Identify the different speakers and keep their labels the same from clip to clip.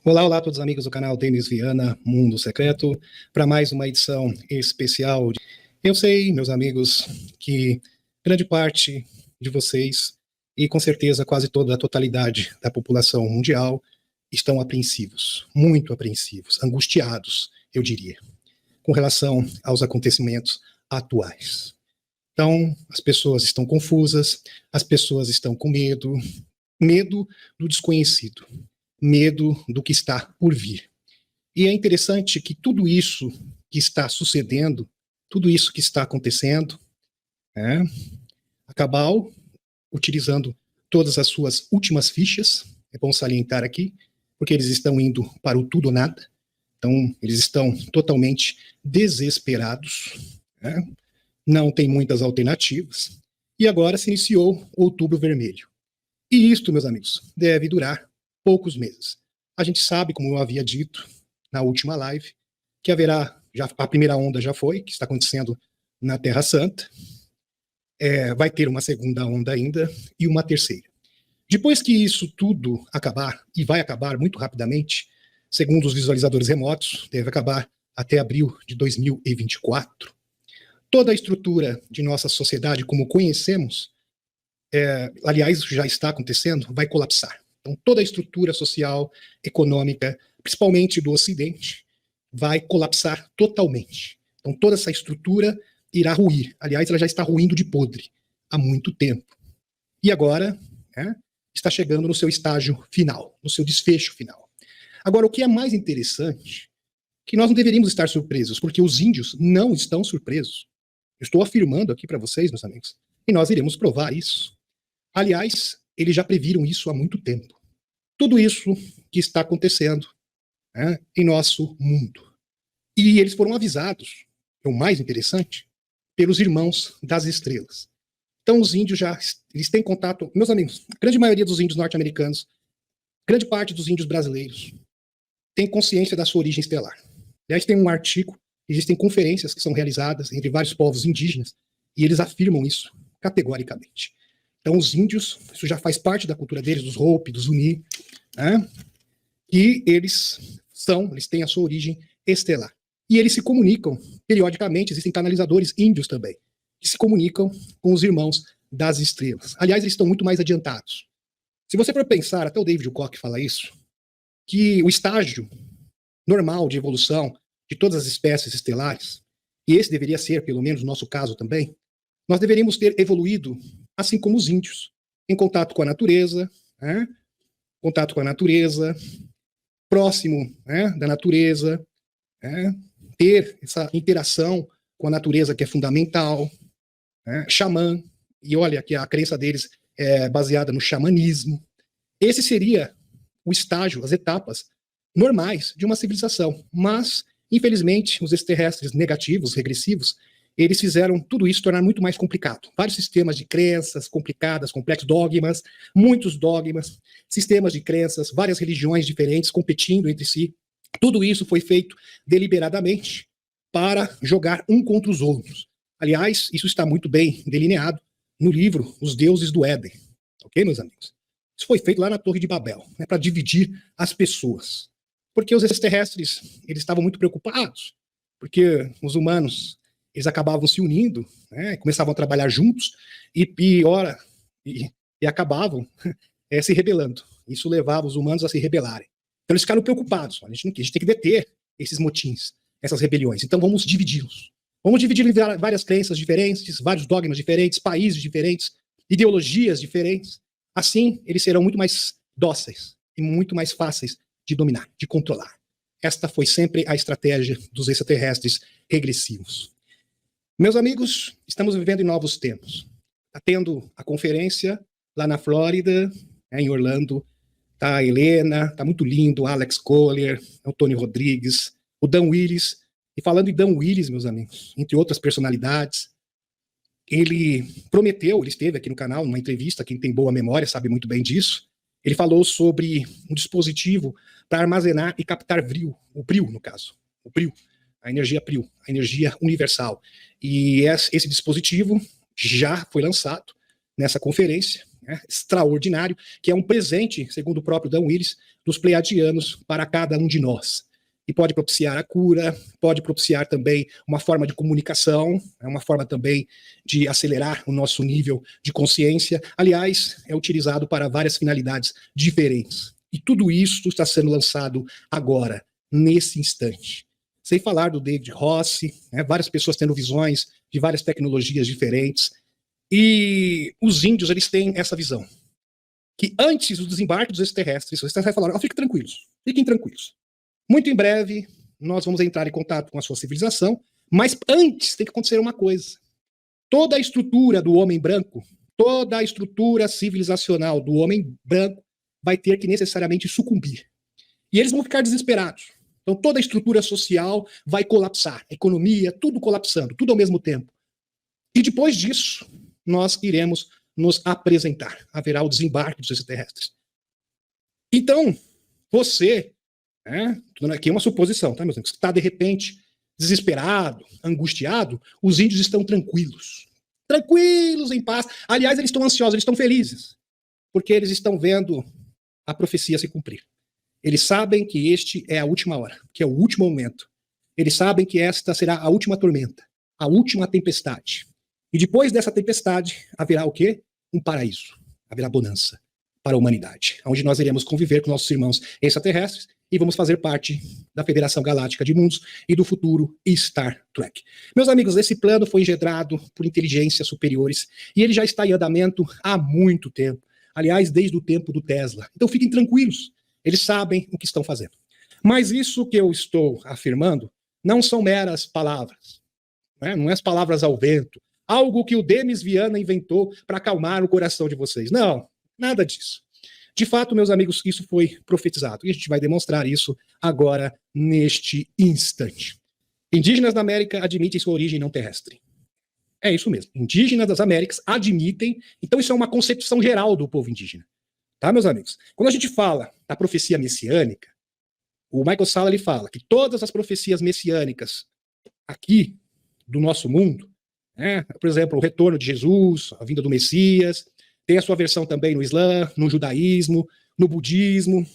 Speaker 1: Olá, olá a todos os amigos do canal Denis Viana, Mundo Secreto, para mais uma edição especial. Eu sei, meus amigos, que grande parte de vocês, e com certeza quase toda a totalidade da população mundial, estão apreensivos, muito apreensivos, angustiados, eu diria, com relação aos acontecimentos atuais. Então, as pessoas estão confusas, as pessoas estão com medo, medo do desconhecido, medo do que está por vir. E é interessante que tudo isso que está sucedendo, tudo isso que está acontecendo, a Cabal, utilizando todas as suas últimas fichas, é bom salientar aqui, porque eles estão indo para o tudo ou nada, então eles estão totalmente desesperados, não tem muitas alternativas, e agora se iniciou o Outubro Vermelho. E isto, meus amigos, deve durar poucos meses. A gente sabe, como eu havia dito na última live, que haverá, a primeira onda já foi, que está acontecendo na Terra Santa, vai ter uma segunda onda ainda e uma terceira. Depois que isso tudo acabar, e vai acabar muito rapidamente, segundo os visualizadores remotos, deve acabar até abril de 2024, toda a estrutura de nossa sociedade, como conhecemos, aliás, já está acontecendo, vai colapsar. Então, toda a estrutura social, econômica, principalmente do Ocidente, vai colapsar totalmente. Então, toda essa estrutura irá ruir. Aliás, ela já está ruindo de podre há muito tempo. E agora, está chegando no seu estágio final, no seu desfecho final. Agora, o que é mais interessante, que nós não deveríamos estar surpresos, porque os índios não estão surpresos. Eu estou afirmando aqui para vocês, meus amigos, e nós iremos provar isso. Aliás, eles já previram isso há muito tempo. Tudo isso que está acontecendo em nosso mundo. E eles foram avisados, é o mais interessante, pelos irmãos das estrelas. Então os índios eles têm contato, meus amigos, a grande maioria dos índios norte-americanos, grande parte dos índios brasileiros, tem consciência da sua origem estelar. Aliás, tem um artigo, existem conferências que são realizadas entre vários povos indígenas, e eles afirmam isso categoricamente. Então os índios, isso já faz parte da cultura deles, dos Hopi, dos Uni, e eles têm a sua origem estelar. E eles se comunicam periodicamente, existem canalizadores índios também, que se comunicam com os irmãos das estrelas. Aliás, eles estão muito mais adiantados. Se você for pensar, até o David Koch fala isso, que o estágio normal de evolução de todas as espécies estelares, e esse deveria ser, pelo menos no nosso caso também, nós deveríamos ter evoluído assim como os índios, em contato com a natureza, próximo da natureza, ter essa interação com a natureza que é fundamental, xamã, e olha que a crença deles é baseada no xamanismo. Esse seria o estágio, as etapas normais de uma civilização, mas, infelizmente, os extraterrestres negativos, regressivos, eles fizeram tudo isso tornar muito mais complicado. Vários sistemas de crenças complicadas, complexos, dogmas, muitos dogmas, sistemas de crenças, várias religiões diferentes competindo entre si. Tudo isso foi feito deliberadamente para jogar um contra os outros. Aliás, isso está muito bem delineado no livro Os Deuses do Éden. Ok, meus amigos? Isso foi feito lá na Torre de Babel, para dividir as pessoas. Porque os extraterrestres, eles estavam muito preocupados, porque os humanos, eles acabavam se unindo, começavam a trabalhar juntos, e acabavam se rebelando. Isso levava os humanos a se rebelarem. Então eles ficaram preocupados. A gente tem que deter esses motins, essas rebeliões. Então vamos dividi-los. Vamos dividir em várias crenças diferentes, vários dogmas diferentes, países diferentes, ideologias diferentes. Assim, eles serão muito mais dóceis e muito mais fáceis de dominar, de controlar. Esta foi sempre a estratégia dos extraterrestres regressivos. Meus amigos, estamos vivendo em novos tempos. Está tendo a conferência lá na Flórida, em Orlando. Tá a Helena, tá muito lindo, o Alex Kohler, o Tony Rodrigues, o Dan Willis. E falando em Dan Willis, meus amigos, entre outras personalidades, ele prometeu, ele esteve aqui no canal, numa entrevista, quem tem boa memória sabe muito bem disso, ele falou sobre um dispositivo para armazenar e captar o PRIO, no caso, o PRIO, a energia PRIO, a energia universal. E esse dispositivo já foi lançado nessa conferência, né, extraordinário, que é um presente, segundo o próprio Dan Willis, dos pleiadianos para cada um de nós. E pode propiciar a cura, pode propiciar também uma forma de comunicação, uma forma também de acelerar o nosso nível de consciência. Aliás, é utilizado para várias finalidades diferentes. E tudo isso está sendo lançado agora, nesse instante. Sem falar do David Rossi, né, várias pessoas tendo visões de várias tecnologias diferentes. E os índios, eles têm essa visão, que antes do desembarque dos extraterrestres, os extraterrestres falaram, fiquem tranquilos. Muito em breve, nós vamos entrar em contato com a sua civilização, mas antes tem que acontecer uma coisa. Toda a estrutura do homem branco, toda a estrutura civilizacional do homem branco vai ter que necessariamente sucumbir. E eles vão ficar desesperados. Então toda a estrutura social vai colapsar, a economia, tudo colapsando, tudo ao mesmo tempo. E depois disso, nós iremos nos apresentar. Haverá o desembarque dos extraterrestres. Então, você, tudo aqui é uma suposição, tá, meus amigos? Está, de repente, desesperado, angustiado, os índios estão tranquilos. Tranquilos, em paz. Aliás, eles estão ansiosos, eles estão felizes. Porque eles estão vendo a profecia se cumprir. Eles sabem que este é a última hora, que é o último momento. Eles sabem que esta será a última tormenta, a última tempestade. E depois dessa tempestade, haverá o quê? Um paraíso. Haverá bonança para a humanidade, onde nós iremos conviver com nossos irmãos extraterrestres e vamos fazer parte da Federação Galáctica de Mundos e do futuro Star Trek. Meus amigos, esse plano foi engendrado por inteligências superiores e ele já está em andamento há muito tempo. Aliás, desde o tempo do Tesla. Então fiquem tranquilos, eles sabem o que estão fazendo. Mas isso que eu estou afirmando não são meras palavras, não é as palavras ao vento, algo que o Denis Viana inventou para acalmar o coração de vocês. Não, nada disso. De fato, meus amigos, isso foi profetizado. E a gente vai demonstrar isso agora, neste instante. Indígenas da América admitem sua origem não terrestre. É isso mesmo. Indígenas das Américas admitem. Então, isso é uma concepção geral do povo indígena. Tá, meus amigos? Quando a gente fala da profecia messiânica, o Michael Salla ele fala que todas as profecias messiânicas aqui do nosso mundo, por exemplo, o retorno de Jesus, a vinda do Messias, tem a sua versão também no Islã, no judaísmo, no budismo.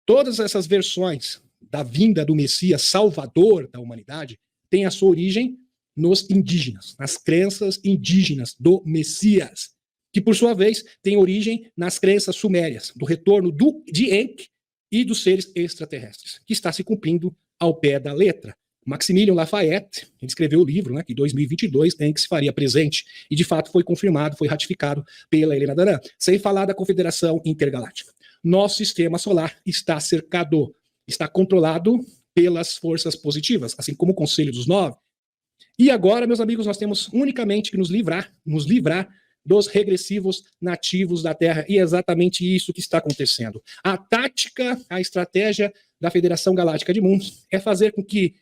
Speaker 1: Todas essas versões da vinda do Messias, salvador da humanidade, têm a sua origem nos indígenas, nas crenças indígenas do Messias, que por sua vez tem origem nas crenças sumérias, do retorno de Enki e dos seres extraterrestres, que está se cumprindo ao pé da letra. Maximilian Lafayette, ele escreveu o livro, que em 2022 Enki se faria presente, e de fato foi confirmado, foi ratificado pela Helena Danã, sem falar da Confederação Intergaláctica. Nosso sistema solar está cercado, está controlado pelas forças positivas, assim como o Conselho dos Nove. E agora, meus amigos, nós temos unicamente que nos livrar dos regressivos nativos da Terra, e é exatamente isso que está acontecendo. A tática, a estratégia da Federação Galáctica de Mundos é fazer com que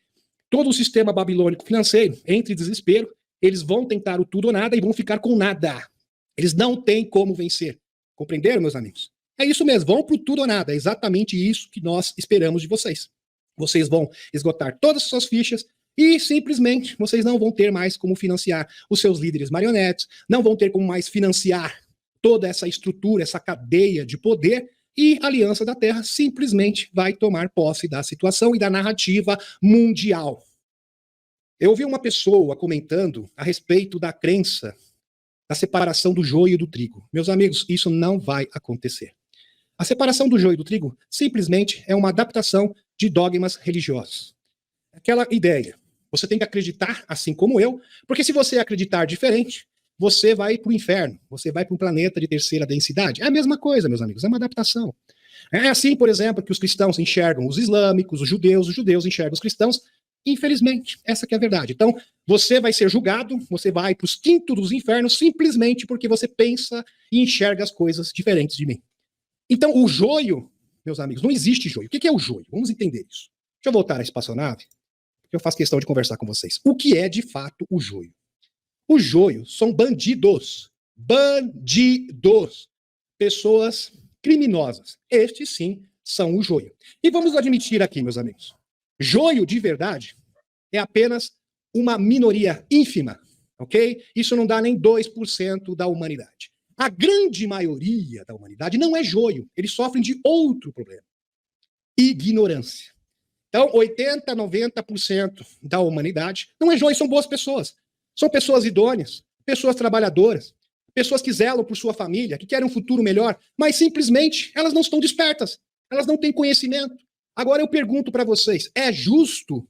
Speaker 1: todo o sistema babilônico financeiro entre em desespero, eles vão tentar o tudo ou nada e vão ficar com nada. Eles não têm como vencer. Compreenderam, meus amigos? É isso mesmo, vão pro tudo ou nada. É exatamente isso que nós esperamos de vocês. Vocês vão esgotar todas as suas fichas e simplesmente vocês não vão ter mais como financiar os seus líderes marionetes, não vão ter como mais financiar toda essa estrutura, essa cadeia de poder. E a Aliança da Terra simplesmente vai tomar posse da situação e da narrativa mundial. Eu ouvi uma pessoa comentando a respeito da crença da separação do joio e do trigo. Meus amigos, isso não vai acontecer. A separação do joio e do trigo simplesmente é uma adaptação de dogmas religiosos. Aquela ideia, você tem que acreditar assim como eu, porque se você acreditar diferente, você vai para o inferno, você vai para um planeta de terceira densidade. É a mesma coisa, meus amigos, é uma adaptação. É assim, por exemplo, que os cristãos enxergam os islâmicos, os judeus enxergam os cristãos. Infelizmente, essa que é a verdade. Então, você vai ser julgado, você vai para os quintos dos infernos simplesmente porque você pensa e enxerga as coisas diferentes de mim. Então, o joio, meus amigos, não existe joio. O que é o joio? Vamos entender isso. Deixa eu voltar à espaçonave, porque eu faço questão de conversar com vocês. O que é, de fato, o joio? O joio são bandidos. Bandidos. Pessoas criminosas. Estes, sim, são o joio. E vamos admitir aqui, meus amigos. Joio, de verdade, é apenas uma minoria ínfima, ok? Isso não dá nem 2% da humanidade. A grande maioria da humanidade não é joio, eles sofrem de outro problema: ignorância. Então, 80, 90% da humanidade não é joio, são boas pessoas. São pessoas idôneas, pessoas trabalhadoras, pessoas que zelam por sua família, que querem um futuro melhor, mas simplesmente elas não estão despertas, elas não têm conhecimento. Agora eu pergunto para vocês, é justo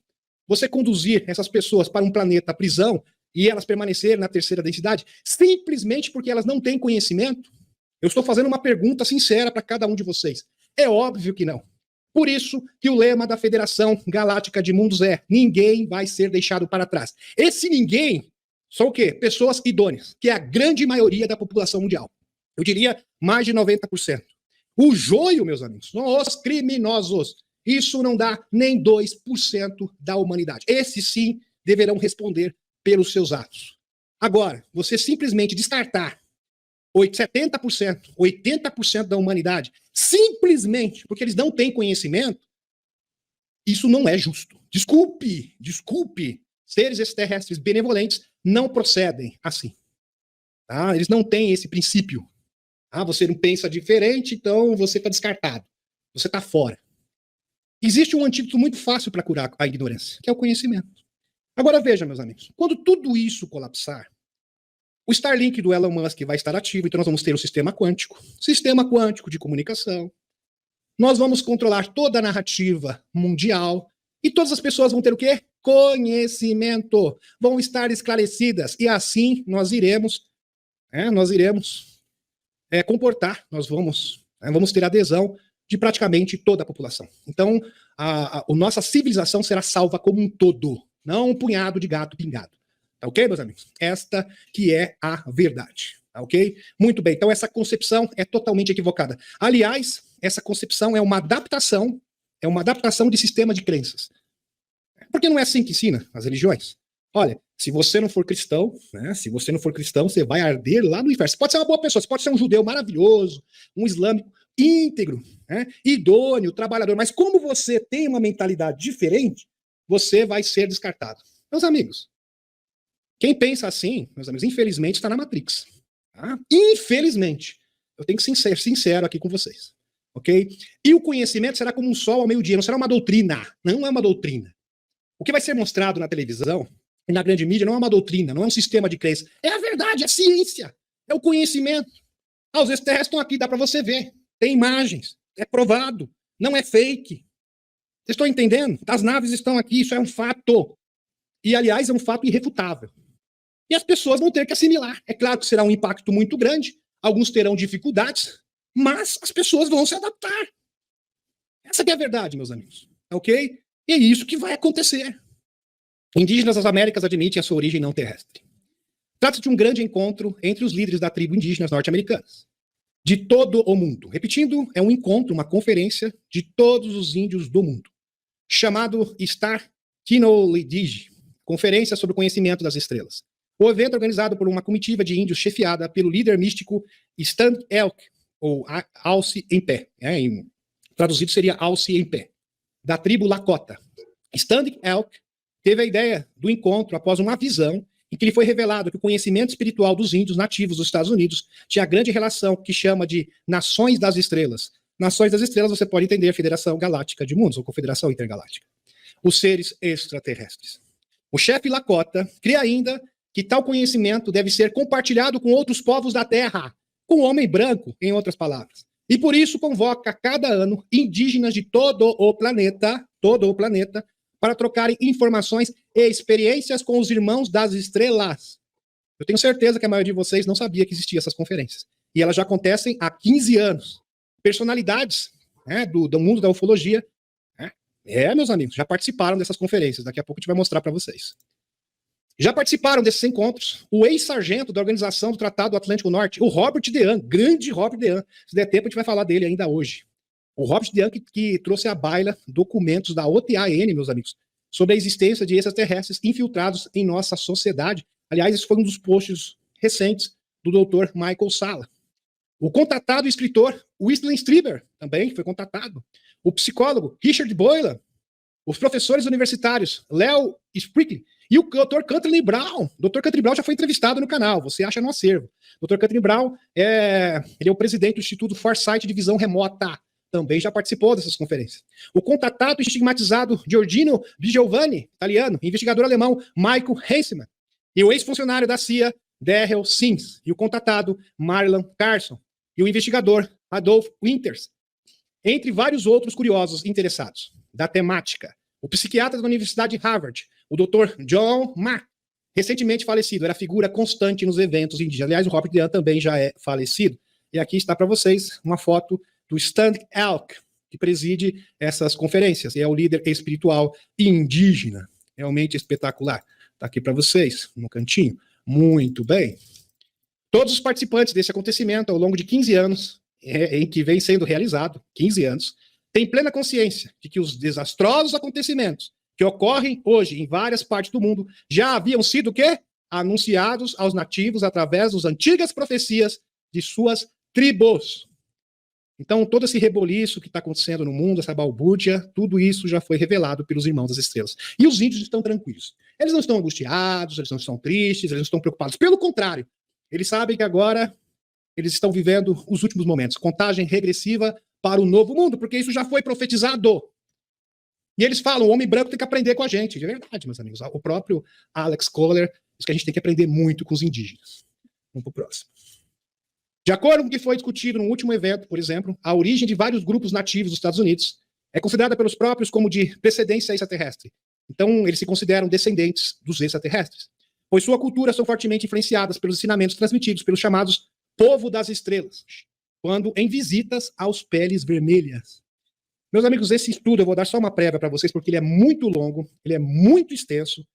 Speaker 1: você conduzir essas pessoas para um planeta prisão e elas permanecerem na terceira densidade simplesmente porque elas não têm conhecimento? Eu estou fazendo uma pergunta sincera para cada um de vocês. É óbvio que não. Por isso que o lema da Federação Galáctica de Mundos é: ninguém vai ser deixado para trás. Esse ninguém são o quê? Pessoas idôneas, que é a grande maioria da população mundial. Eu diria mais de 90%. O joio, meus amigos, são os criminosos. Isso não dá nem 2% da humanidade. Esses sim deverão responder pelos seus atos. Agora, você simplesmente descartar 70%, 80% da humanidade, simplesmente porque eles não têm conhecimento, isso não é justo. Desculpe, seres extraterrestres benevolentes não procedem assim. Tá? Eles não têm esse princípio. Você não pensa diferente, então você está descartado. Você está fora. Existe um antídoto muito fácil para curar a ignorância, que é o conhecimento. Agora veja, meus amigos, quando tudo isso colapsar, o Starlink do Elon Musk vai estar ativo, então nós vamos ter um sistema quântico de comunicação. Nós vamos controlar toda a narrativa mundial e todas as pessoas vão ter o quê? Conhecimento. Vão estar esclarecidas e assim nós iremos comportar, nós vamos ter adesão de praticamente toda a população. Então, a nossa civilização será salva como um todo, não um punhado de gato pingado. Tá ok, meus amigos? Esta que é a verdade. Tá ok? Muito bem. Então, essa concepção é totalmente equivocada. Aliás, essa concepção é uma adaptação de sistema de crenças. Porque não é assim que ensina as religiões. Olha, se você não for cristão, você vai arder lá no inferno. Você pode ser uma boa pessoa, você pode ser um judeu maravilhoso, um islâmico íntegro, idôneo, trabalhador, mas como você tem uma mentalidade diferente, você vai ser descartado. Meus amigos, quem pensa assim, meus amigos, infelizmente está na Matrix. Tá? Infelizmente. Eu tenho que ser sincero aqui com vocês. Ok? E o conhecimento será como um sol ao meio-dia, não será uma doutrina. Não é uma doutrina. O que vai ser mostrado na televisão e na grande mídia não é uma doutrina, não é um sistema de crença. É a verdade, é a ciência, é o conhecimento. Os extraterrestres estão aqui, dá para você ver. Tem imagens, é provado, não é fake. Vocês estão entendendo? As naves estão aqui, isso é um fato. E, aliás, é um fato irrefutável. E as pessoas vão ter que assimilar. É claro que será um impacto muito grande, alguns terão dificuldades, mas as pessoas vão se adaptar. Essa que é a verdade, meus amigos. Ok? E é isso que vai acontecer. Indígenas das Américas admitem a sua origem não terrestre. Trata-se de um grande encontro entre os líderes da tribo indígenas norte-americanas, de todo o mundo. Repetindo, é um encontro, uma conferência de todos os índios do mundo, chamado Star Kinolidij, Conferência sobre o Conhecimento das Estrelas. O evento é organizado por uma comitiva de índios chefiada pelo líder místico Stand Elk, ou Alce em Pé. Traduzido seria Alce em Pé, da tribo Lakota. Stand Elk teve a ideia do encontro após uma visão em que lhe foi revelado que o conhecimento espiritual dos índios nativos dos Estados Unidos tinha grande relação que chama de Nações das Estrelas. Nações das Estrelas você pode entender a Federação Galáctica de Mundos, ou Confederação Intergaláctica. Os seres extraterrestres. O chefe Lakota cria ainda que tal conhecimento deve ser compartilhado com outros povos da Terra, com o homem branco, em outras palavras. E por isso convoca cada ano indígenas de todo o planeta, para trocarem informações e experiências com os irmãos das estrelas. Eu tenho certeza que a maioria de vocês não sabia que existiam essas conferências. E elas já acontecem há 15 anos. Personalidades do mundo da ufologia, meus amigos, já participaram dessas conferências. Daqui a pouco a gente vai mostrar para vocês. Já participaram desses encontros o ex-sargento da Organização do Tratado do Atlântico Norte, o Robert Dean, grande Robert Dean. Se der tempo, a gente vai falar dele ainda hoje. O Robert Dean que trouxe à baila documentos da OTAN, meus amigos, sobre a existência de extraterrestres infiltrados em nossa sociedade. Aliás, esse foi um dos posts recentes do Dr. Michael Salla. O contatado escritor Whistler Strieber também foi contatado. O psicólogo Richard Boylan, os professores universitários, Léo Sprickley, e o Dr. Cantry Brown. Dr. Cantry Brown já foi entrevistado no canal, você acha no acervo. Dr. Cantry Brown ele é o presidente do Instituto Foresight de Visão Remota, também já participou dessas conferências. O contatado e estigmatizado Giorgino Di Giovanni, italiano, investigador alemão Michael Heinzmann, e o ex-funcionário da CIA, Darrell Sims, e o contatado Marlon Carson, e o investigador Adolf Winters, entre vários outros curiosos interessados da temática. O psiquiatra da Universidade de Harvard, o Dr. John Mack, recentemente falecido, era figura constante nos eventos indígenas. Aliás, o Robert Young também já é falecido. E aqui está para vocês uma foto do Stan Elk, que preside essas conferências, e é o líder espiritual indígena. Realmente espetacular. Está aqui para vocês, no cantinho. Muito bem. Todos os participantes desse acontecimento, ao longo de 15 anos, em que vem sendo realizado, 15 anos, têm plena consciência de que os desastrosos acontecimentos que ocorrem hoje em várias partes do mundo já haviam sido o quê? Anunciados aos nativos através das antigas profecias de suas tribos. Então, todo esse reboliço que está acontecendo no mundo, essa balbúrdia, tudo isso já foi revelado pelos irmãos das estrelas. E os índios estão tranquilos. Eles não estão angustiados, eles não estão tristes, eles não estão preocupados. Pelo contrário, eles sabem que agora eles estão vivendo os últimos momentos. Contagem regressiva para o novo mundo, porque isso já foi profetizado. E eles falam, o homem branco tem que aprender com a gente. De verdade, meus amigos. O próprio Alex Kohler diz que a gente tem que aprender muito com os indígenas. Vamos para o próximo. De acordo com o que foi discutido no último evento, por exemplo, a origem de vários grupos nativos dos Estados Unidos é considerada pelos próprios como de precedência extraterrestre. Então, eles se consideram descendentes dos extraterrestres, pois sua cultura são fortemente influenciadas pelos ensinamentos transmitidos pelos chamados povo das estrelas, quando em visitas aos peles vermelhas. Meus amigos, esse estudo, eu vou dar só uma prévia para vocês, porque ele é muito longo, ele é muito extenso,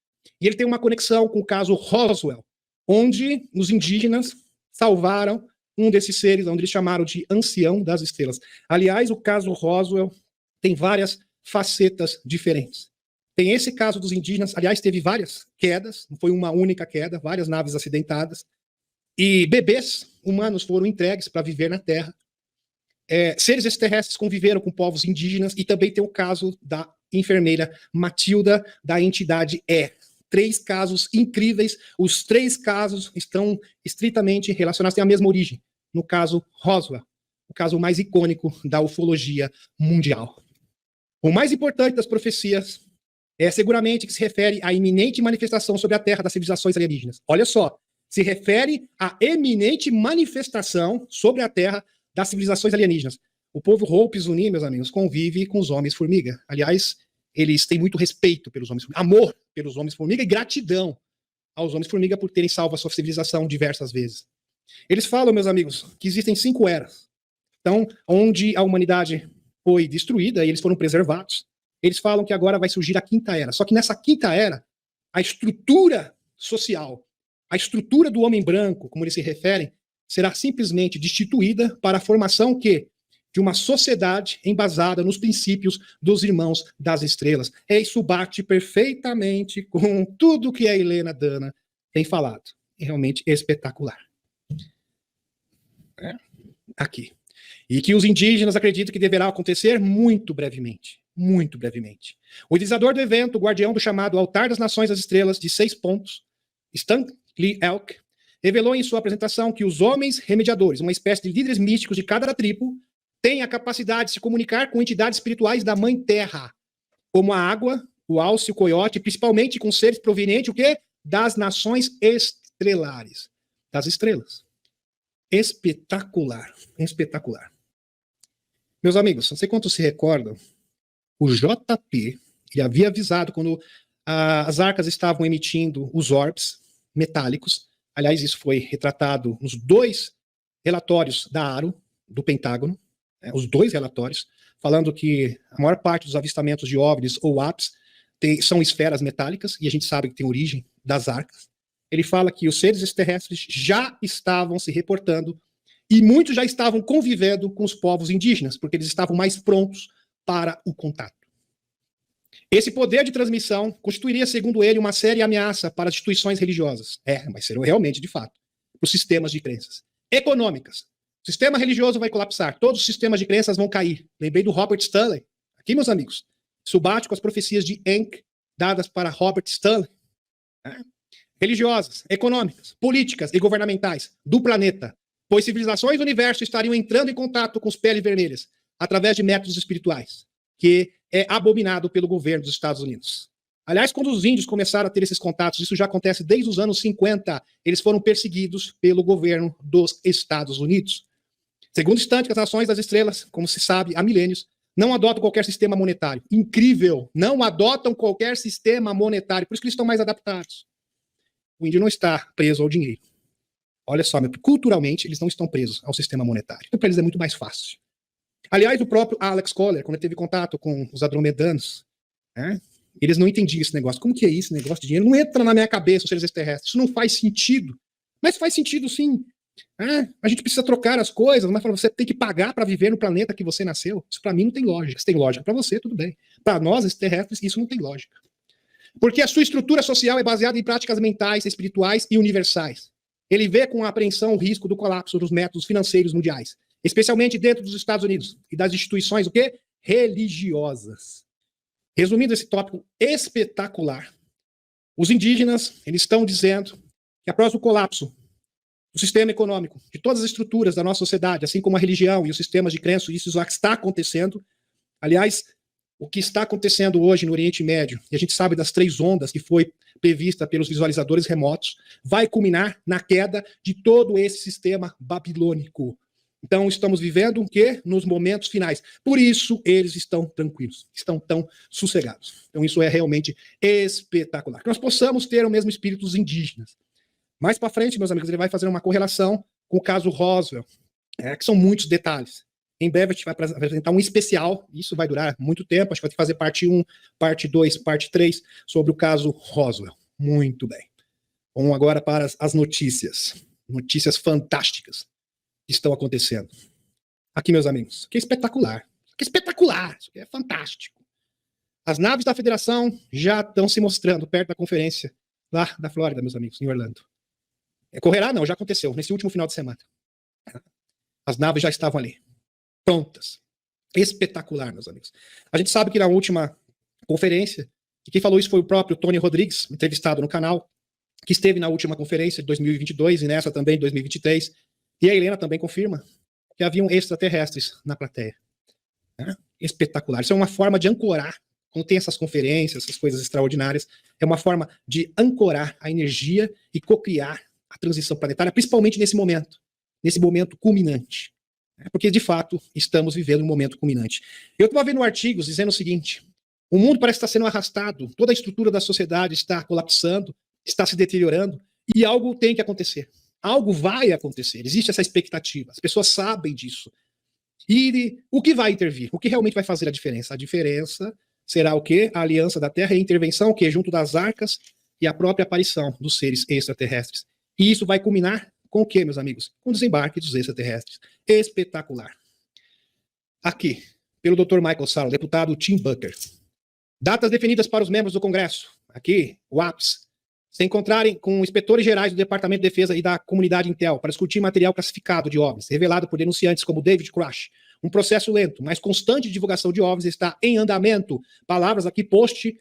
Speaker 1: e ele tem uma conexão com o caso Roswell, onde os indígenas salvaram um desses seres, onde eles chamaram de ancião das estrelas. Aliás, o caso Roswell tem várias facetas diferentes. Tem esse caso dos indígenas, aliás, teve várias quedas, não foi uma única queda, várias naves acidentadas, e bebês humanos foram entregues para viver na Terra. Seres extraterrestres conviveram com povos indígenas, e também tem o caso da enfermeira Matilda, da entidade 3 casos incríveis, os 3 casos estão estritamente relacionados, têm a mesma origem. No caso Roswell, o caso mais icônico da ufologia mundial. O mais importante das profecias é seguramente que se refere à iminente manifestação sobre a Terra das civilizações alienígenas. Olha só, se refere à eminente manifestação sobre a Terra das civilizações alienígenas. O povo Hopi-Zuni, meus amigos, convive com os homens-formiga. Aliás, eles têm muito respeito pelos homens-formiga, amor pelos homens-formiga e gratidão aos homens-formiga por terem salvo a sua civilização diversas vezes. Eles falam, meus amigos, que existem 5 eras. Então, onde a humanidade foi destruída e eles foram preservados, eles falam que agora vai surgir a 5ª era. Só que nessa 5ª era, a estrutura social, a estrutura do homem branco, como eles se referem, será simplesmente destituída para a formação que de uma sociedade embasada nos princípios dos irmãos das estrelas. Isso bate perfeitamente com tudo que a Helena Dana tem falado. É realmente espetacular. Aqui. E que os indígenas acreditam que deverá acontecer muito brevemente. Muito brevemente. O idealizador do evento, o guardião do chamado Altar das Nações das Estrelas, de 6 pontos, Stan Lee Elk, revelou em sua apresentação que os homens remediadores, uma espécie de líderes místicos de cada tribo, têm a capacidade de se comunicar com entidades espirituais da Mãe Terra, como a água, o alce, o coiote, principalmente com seres provenientes o quê? Das nações estelares, das estrelas. Espetacular, espetacular. Meus amigos, não sei quantos se recordam, o JP, ele havia avisado quando as arcas estavam emitindo os orbes metálicos. Aliás, isso foi retratado nos 2 relatórios da ARO, do Pentágono, os 2 relatórios, falando que a maior parte dos avistamentos de OVNIs ou APS são esferas metálicas, e a gente sabe que tem origem das arcas. Ele fala que os seres extraterrestres já estavam se reportando, e muitos já estavam convivendo com os povos indígenas, porque eles estavam mais prontos para o contato. Esse poder de transmissão constituiria, segundo ele, uma séria ameaça para as instituições religiosas. Mas serão realmente, de fato, para os sistemas de crenças econômicas. O sistema religioso vai colapsar, todos os sistemas de crenças vão cair. Lembrei do Robert Stanley. Aqui, meus amigos, Isso bate com as profecias de Enck, dadas para Robert Stanley, né? Religiosas, econômicas, políticas e governamentais do planeta, pois civilizações do universo estariam entrando em contato com os peles vermelhas através de métodos espirituais, que é abominado pelo governo dos Estados Unidos. Aliás, quando os índios começaram a ter esses contatos, isso já acontece desde os anos 50, eles foram perseguidos pelo governo dos Estados Unidos. Segundo instante, as nações das estrelas, como se sabe há milênios, não adotam qualquer sistema monetário. Incrível! Não adotam qualquer sistema monetário, por isso que eles estão mais adaptados. O índio não está preso ao dinheiro. Olha só, culturalmente, eles não estão presos ao sistema monetário. Então, para eles é muito mais fácil. Aliás, o próprio Alex Kohler, quando ele teve contato com os andromedanos, né, eles não entendiam esse negócio. Como que é isso, negócio de dinheiro? Não entra na minha cabeça os seres extraterrestres. Isso não faz sentido. Mas faz sentido, sim. A gente precisa trocar as coisas, mas você tem que pagar para viver no planeta que você nasceu. Isso para mim não tem lógica. Se tem lógica para você, tudo bem. Para nós, extraterrestres, isso não tem lógica. Porque a sua estrutura social é baseada em práticas mentais, espirituais e universais. Ele vê com apreensão o risco do colapso dos métodos financeiros mundiais, especialmente dentro dos Estados Unidos e das instituições, o quê? Religiosas. Resumindo esse tópico espetacular, os indígenas, eles estão dizendo que após o colapso do sistema econômico, de todas as estruturas da nossa sociedade, assim como a religião e os sistemas de crença, isso já está acontecendo. Aliás, o que está acontecendo hoje no Oriente Médio, e a gente sabe das 3 ondas que foi prevista pelos visualizadores remotos, vai culminar na queda de todo esse sistema babilônico. Então, estamos vivendo o quê? Nos momentos finais. Por isso, eles estão tranquilos, estão tão sossegados. Então, isso é realmente espetacular. Que nós possamos ter o mesmo espírito dos indígenas. Mais para frente, meus amigos, ele vai fazer uma correlação com o caso Roswell, que são muitos detalhes. Em breve a gente vai apresentar um especial, isso vai durar muito tempo, acho que vai fazer parte 1, parte 2, parte 3, sobre o caso Roswell. Muito bem. Vamos agora para as notícias. Notícias fantásticas que estão acontecendo. Aqui, meus amigos, isso aqui é espetacular. Isso aqui é espetacular, isso aqui é fantástico. As naves da Federação já estão se mostrando perto da conferência lá da Flórida, meus amigos, em Orlando. Correrá? Não, já aconteceu, nesse último final de semana. As naves já estavam ali, prontas. Espetacular, meus amigos. A gente sabe que na última conferência, e quem falou isso foi o próprio Tony Rodrigues, entrevistado no canal, que esteve na última conferência de 2022 e nessa também de 2023, e a Helena também confirma que haviam extraterrestres na plateia. Espetacular. Isso é uma forma de ancorar, quando tem essas conferências, essas coisas extraordinárias, é uma forma de ancorar a energia e cocriar a transição planetária, principalmente nesse momento culminante. Porque, de fato, estamos vivendo um momento culminante. Eu estava vendo artigos dizendo o seguinte: o mundo parece estar sendo arrastado, toda a estrutura da sociedade está colapsando, está se deteriorando, e algo tem que acontecer. Algo vai acontecer, existe essa expectativa, as pessoas sabem disso. E o que vai intervir? O que realmente vai fazer a diferença? A diferença será o quê? A aliança da Terra e a intervenção, o quê? Junto das arcas e a própria aparição dos seres extraterrestres. E isso vai culminar com o quê, meus amigos? Com o desembarque dos extraterrestres. Espetacular. Aqui, pelo Dr. Michael Saro, deputado Tim Bucker. Datas definidas para os membros do Congresso. Aqui, o ápice. Se encontrarem com inspetores gerais do Departamento de Defesa e da Comunidade Intel para discutir material classificado de OVNIs, revelado por denunciantes como David Crush. Um processo lento, mas constante de divulgação de OVNIs está em andamento. Palavras aqui, post,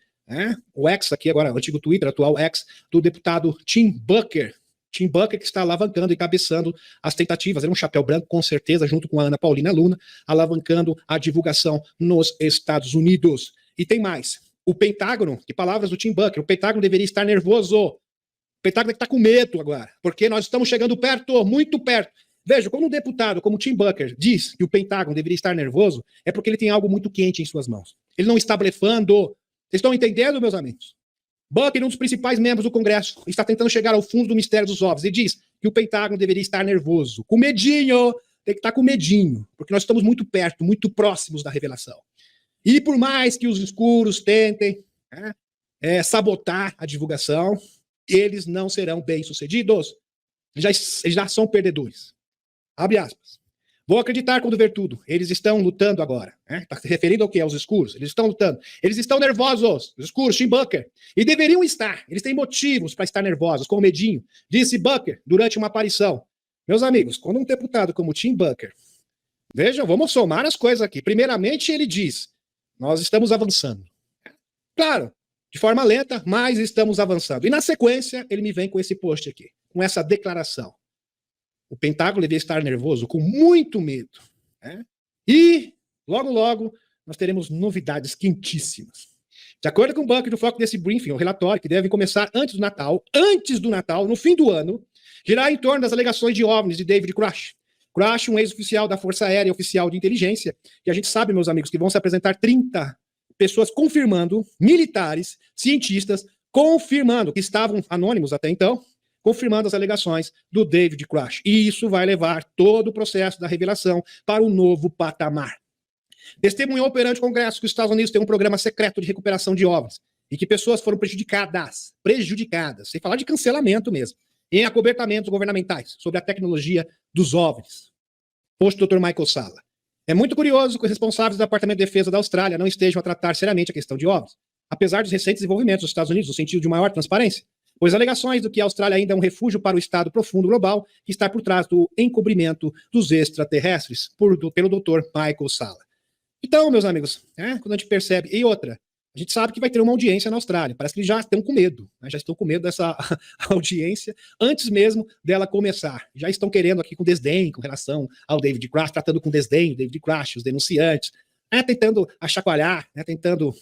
Speaker 1: o X aqui agora, o antigo Twitter, atual X, do deputado Tim Bucker. Tim Bucker, que está alavancando e cabeçando as tentativas, era um chapéu branco, com certeza, junto com a Ana Paulina Luna, alavancando a divulgação nos Estados Unidos. E tem mais. O Pentágono, que palavras do Tim Bucker, o Pentágono deveria estar nervoso. O Pentágono está com medo agora, porque nós estamos chegando perto, muito perto. Veja, quando um deputado como Tim Bucker diz que o Pentágono deveria estar nervoso, é porque ele tem algo muito quente em suas mãos. Ele não está blefando. Vocês estão entendendo, meus amigos? Bucker, um dos principais membros do Congresso, está tentando chegar ao fundo do mistério dos OVNIs e diz que o Pentágono deveria estar nervoso, com medinho, tem que estar com medinho, porque nós estamos muito perto, muito próximos da revelação. E por mais que os escuros tentem sabotar a divulgação, eles não serão bem-sucedidos. Eles já são perdedores. Abre aspas. Vou acreditar quando ver tudo. Eles estão lutando agora. Está se referindo ao quê? Aos escuros. Eles estão lutando. Eles estão nervosos. Os escuros, Tim Bucker. E deveriam estar. Eles têm motivos para estar nervosos, com medinho. Disse Bucker durante uma aparição. Meus amigos, quando um deputado como Tim Bucker... Vejam, vamos somar as coisas aqui. Primeiramente, ele diz, nós estamos avançando. Claro, de forma lenta, mas estamos avançando. E na sequência, ele me vem com esse post aqui, com essa declaração. O Pentágono devia estar nervoso, com muito medo. Né? E, logo, logo, nós teremos novidades quentíssimas. De acordo com o banco do foco desse briefing, o relatório, que deve começar antes do Natal, no fim do ano, girar em torno das alegações de OVNIs de David Grush. Grush, um ex-oficial da Força Aérea e oficial de inteligência, que a gente sabe, meus amigos, que vão se apresentar 30 pessoas confirmando, militares, cientistas, confirmando, que estavam anônimos até então, confirmando as alegações do David Grush. E isso vai levar todo o processo da revelação para um novo patamar. Testemunhou perante o Congresso que os Estados Unidos têm um programa secreto de recuperação de obras e que pessoas foram prejudicadas, sem falar de cancelamento mesmo, em acobertamentos governamentais sobre a tecnologia dos OVNIs. Posto do Dr. Michael Salla. É muito curioso que os responsáveis do Departamento de Defesa da Austrália não estejam a tratar seriamente a questão de OVNIs, apesar dos recentes desenvolvimentos dos Estados Unidos no sentido de maior transparência, pois alegações do que a Austrália ainda é um refúgio para o Estado profundo global que está por trás do encobrimento dos extraterrestres pelo Dr. Michael Salla. Então, meus amigos, quando a gente percebe, e outra, a gente sabe que vai ter uma audiência na Austrália, parece que eles já estão com medo, né? Já estão com medo dessa audiência antes mesmo dela começar, já estão querendo aqui com desdém com relação ao David Grush, tratando com desdém o David Grush, os denunciantes, tentando achacoalhar, tentando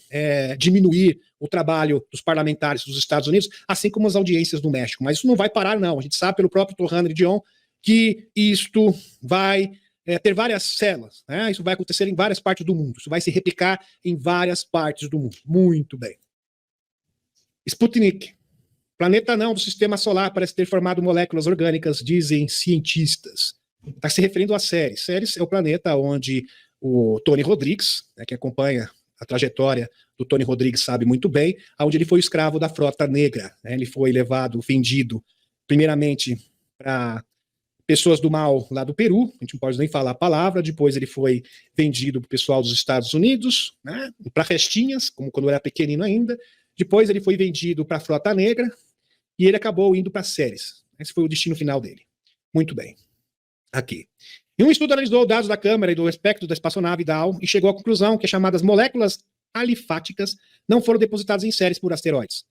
Speaker 1: diminuir o trabalho dos parlamentares dos Estados Unidos, assim como as audiências do México, mas isso não vai parar não, a gente sabe pelo próprio Torrano Dion que isto vai ter várias células, né? Isso vai acontecer em várias partes do mundo, isso vai se replicar em várias partes do mundo. Muito bem. Sputnik, planeta não do sistema solar, parece ter formado moléculas orgânicas, dizem cientistas. Está se referindo a Ceres. Ceres é o planeta onde o Tony Rodrigues, que acompanha a trajetória do Tony Rodrigues, sabe muito bem, onde ele foi escravo da frota negra. Ele foi levado, vendido, primeiramente para pessoas do mal lá do Peru, a gente não pode nem falar a palavra, depois ele foi vendido para o pessoal dos Estados Unidos, para festinhas, como quando era pequenino ainda, depois ele foi vendido para a Frota Negra, e ele acabou indo para Ceres. Esse foi o destino final dele. Muito bem. Aqui. E um estudo analisou dados da câmera e do espectro da espaçonave DAO e chegou à conclusão que as chamadas moléculas alifáticas não foram depositadas em séries por asteroides.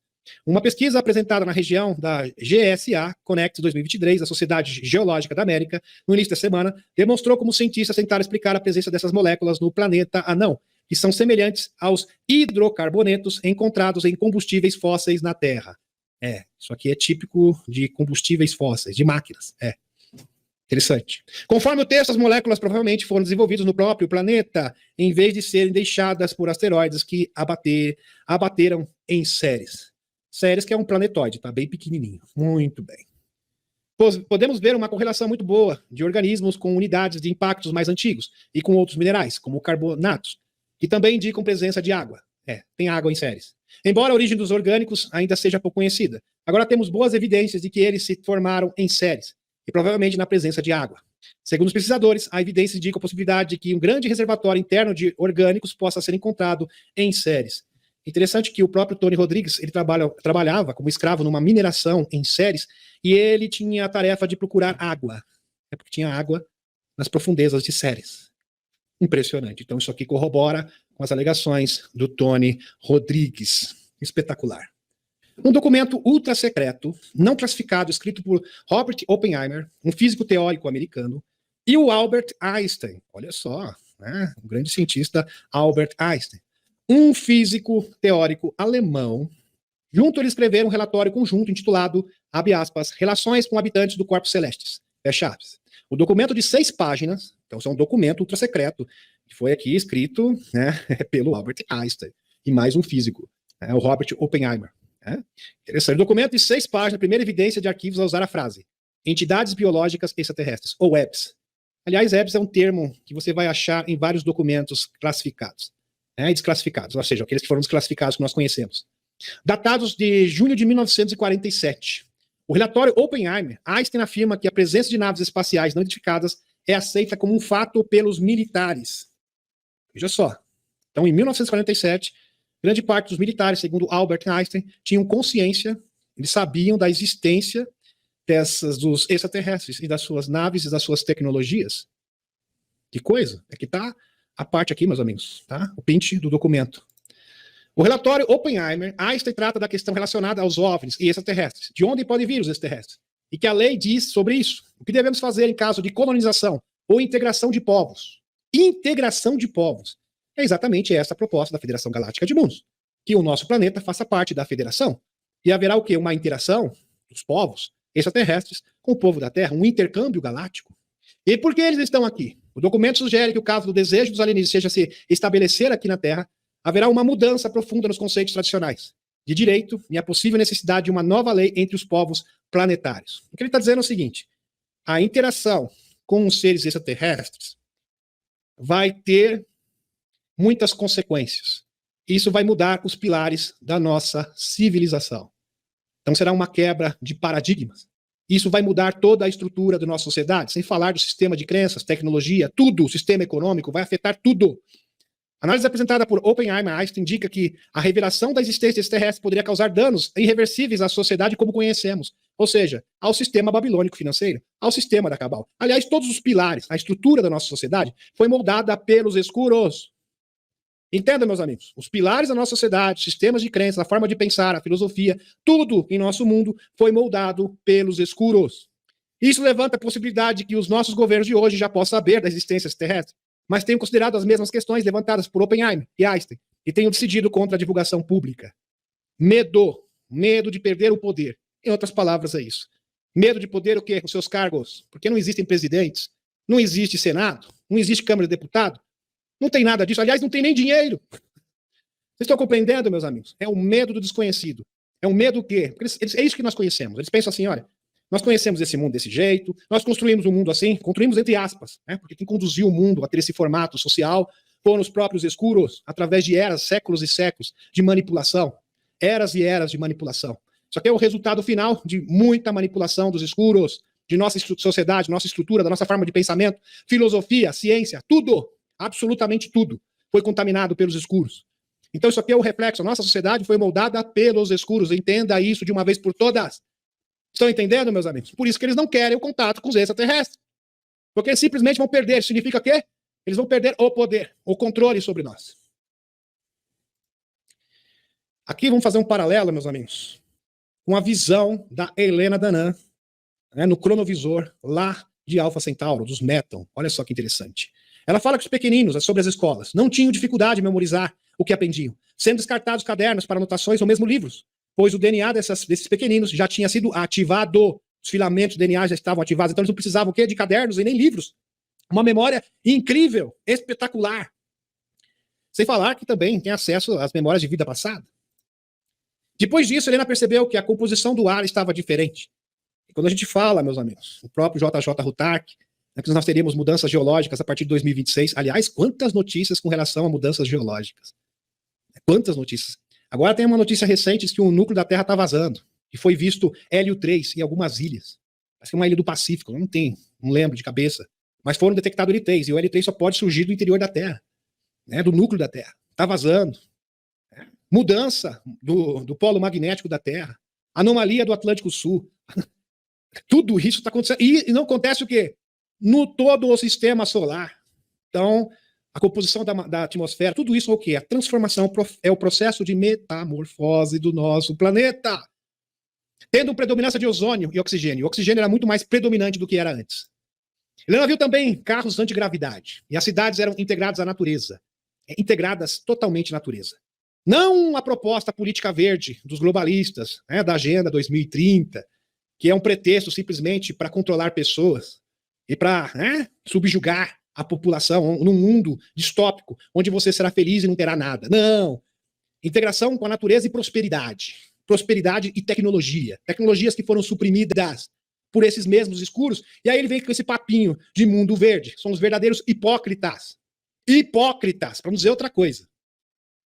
Speaker 1: Uma pesquisa apresentada na região da GSA Connect 2023, da Sociedade Geológica da América, no início da semana, demonstrou como cientistas tentaram explicar a presença dessas moléculas no planeta anão, que são semelhantes aos hidrocarbonetos encontrados em combustíveis fósseis na Terra. Isso aqui é típico de combustíveis fósseis, de máquinas. Interessante. Conforme o texto, as moléculas provavelmente foram desenvolvidas no próprio planeta, em vez de serem deixadas por asteroides que abateram em séries. Ceres, que é um planetoide, tá bem pequenininho. Muito bem. Podemos ver uma correlação muito boa de organismos com unidades de impactos mais antigos e com outros minerais, como carbonatos, que também indicam presença de água. Tem água em Ceres. Embora a origem dos orgânicos ainda seja pouco conhecida, agora temos boas evidências de que eles se formaram em Ceres, e provavelmente na presença de água. Segundo os pesquisadores, a evidência indica a possibilidade de que um grande reservatório interno de orgânicos possa ser encontrado em Ceres. Interessante que o próprio Tony Rodrigues, ele trabalhava como escravo numa mineração em Ceres, e ele tinha a tarefa de procurar água, porque tinha água nas profundezas de Ceres. Impressionante. Então isso aqui corrobora com as alegações do Tony Rodrigues. Espetacular. Um documento ultra secreto, não classificado, escrito por Robert Oppenheimer, um físico teórico americano, e o Albert Einstein. Olha só, um grande cientista, Albert Einstein. Um físico teórico alemão, junto eles escreveram um relatório conjunto intitulado, abre aspas, Relações com Habitantes do Corpo Celestes, fecha aspas. O documento de 6 páginas, então é um documento ultra secreto, que foi aqui escrito pelo Albert Einstein, e mais um físico, o Robert Oppenheimer. Interessante. Documento de 6 páginas, primeira evidência de arquivos a usar a frase entidades biológicas extraterrestres, ou EBS. Aliás, EBS é um termo que você vai achar em vários documentos classificados. Desclassificados, ou seja, aqueles que foram desclassificados que nós conhecemos. Datados de junho de 1947. O relatório Oppenheimer, Einstein afirma que a presença de naves espaciais não identificadas é aceita como um fato pelos militares. Veja só. Então, em 1947, grande parte dos militares, segundo Albert Einstein, tinham consciência, eles sabiam da existência dos extraterrestres e das suas naves e das suas tecnologias. Que coisa. É que está a parte aqui, meus amigos, tá? O print do documento. O relatório Oppenheimer, Einstein trata da questão relacionada aos OVNIs e extraterrestres, de onde podem vir os extraterrestres, e que a lei diz sobre isso. O que devemos fazer em caso de colonização ou integração de povos? Integração de povos. É exatamente essa a proposta da Federação Galáctica de Mundos, que o nosso planeta faça parte da federação. E haverá o quê? Uma interação dos povos extraterrestres com o povo da Terra, um intercâmbio galáctico. E por que eles estão aqui? O documento sugere que o caso do desejo dos alienígenas seja se estabelecer aqui na Terra, haverá uma mudança profunda nos conceitos tradicionais de direito e a possível necessidade de uma nova lei entre os povos planetários. O que ele está dizendo é o seguinte: a interação com os seres extraterrestres vai ter muitas consequências. Isso vai mudar os pilares da nossa civilização. Então será uma quebra de paradigmas. Isso vai mudar toda a estrutura da nossa sociedade, sem falar do sistema de crenças, tecnologia, tudo, o sistema econômico, vai afetar tudo. A análise apresentada por Oppenheimer e Einstein indica que a revelação da existência extraterrestre poderia causar danos irreversíveis à sociedade como conhecemos, ou seja, ao sistema babilônico financeiro, ao sistema da Cabal. Aliás, todos os pilares, a estrutura da nossa sociedade foi moldada pelos escuros. Entenda, meus amigos, os pilares da nossa sociedade, os sistemas de crença, a forma de pensar, a filosofia, tudo em nosso mundo foi moldado pelos escuros. Isso levanta a possibilidade de que os nossos governos de hoje já possam saber da existência extraterrestre, mas tenham considerado as mesmas questões levantadas por Oppenheimer e Einstein e tenham decidido contra a divulgação pública. Medo de perder o poder. Em outras palavras, é isso. Medo de poder o quê? Os seus cargos. Porque não existem presidentes, não existe Senado, não existe Câmara de Deputados, não tem nada disso. Aliás, não tem nem dinheiro. Vocês estão compreendendo, meus amigos? É o medo do desconhecido. É um medo o quê? Porque é isso que nós conhecemos. Eles pensam assim, olha, nós conhecemos esse mundo desse jeito, nós construímos um mundo assim, construímos entre aspas, né? Porque quem conduziu o mundo a ter esse formato social foram os próprios escuros, através de eras, séculos e séculos de manipulação. Eras e eras de manipulação. Isso aqui é o resultado final de muita manipulação dos escuros, de nossa sociedade, nossa estrutura, da nossa forma de pensamento, filosofia, ciência, tudo, absolutamente tudo, foi contaminado pelos escuros. Então isso aqui é o reflexo, a nossa sociedade foi moldada pelos escuros, entenda isso de uma vez por todas. Estão entendendo, meus amigos? Por isso que eles não querem o contato com os extraterrestres. Porque eles simplesmente vão perder. Significa o quê? Eles vão perder o poder, o controle sobre nós. Aqui vamos fazer um paralelo, meus amigos, com a visão da Helena Danã, né, no cronovisor lá de Alpha Centauro, dos Meton. Olha só que interessante. Ela fala que os pequeninos, sobre as escolas, não tinham dificuldade em memorizar o que aprendiam, sendo descartados cadernos para anotações ou mesmo livros, pois o DNA desses pequeninos já tinha sido ativado, os filamentos do DNA já estavam ativados, então eles não precisavam o quê? De cadernos e nem livros. Uma memória incrível, espetacular. Sem falar que também tem acesso às memórias de vida passada. Depois disso, Helena percebeu que a composição do ar estava diferente. E quando a gente fala, meus amigos, o próprio JJ Rutark, né, que nós teríamos mudanças geológicas a partir de 2026. Aliás, quantas notícias com relação a mudanças geológicas? Quantas notícias? Agora tem uma notícia recente de que o núcleo da Terra está vazando. E foi visto Hélio 3 em algumas ilhas. Parece que é uma ilha do Pacífico, não lembro de cabeça. Mas foram detectados Hélio 3, e o Hélio 3 só pode surgir do interior da Terra, né, do núcleo da Terra. Está vazando. Mudança do polo magnético da Terra. Anomalia do Atlântico Sul. Tudo isso está acontecendo. E não acontece o quê? No todo o sistema solar. Então, a composição da atmosfera, tudo isso é o quê? A transformação é o processo de metamorfose do nosso planeta. Tendo predominância de ozônio e oxigênio. O oxigênio era muito mais predominante do que era antes. Helena viu também carros antigravidade. E as cidades eram integradas à natureza. Integradas totalmente à natureza. Não a proposta política verde dos globalistas, né, da Agenda 2030, que é um pretexto simplesmente para controlar pessoas e para, né, subjugar a população num mundo distópico, onde você será feliz e não terá nada. Não. Integração com a natureza e prosperidade. Prosperidade e tecnologia. Tecnologias que foram suprimidas por esses mesmos escuros. E aí ele vem com esse papinho de mundo verde. São os verdadeiros hipócritas. Hipócritas, para não dizer outra coisa.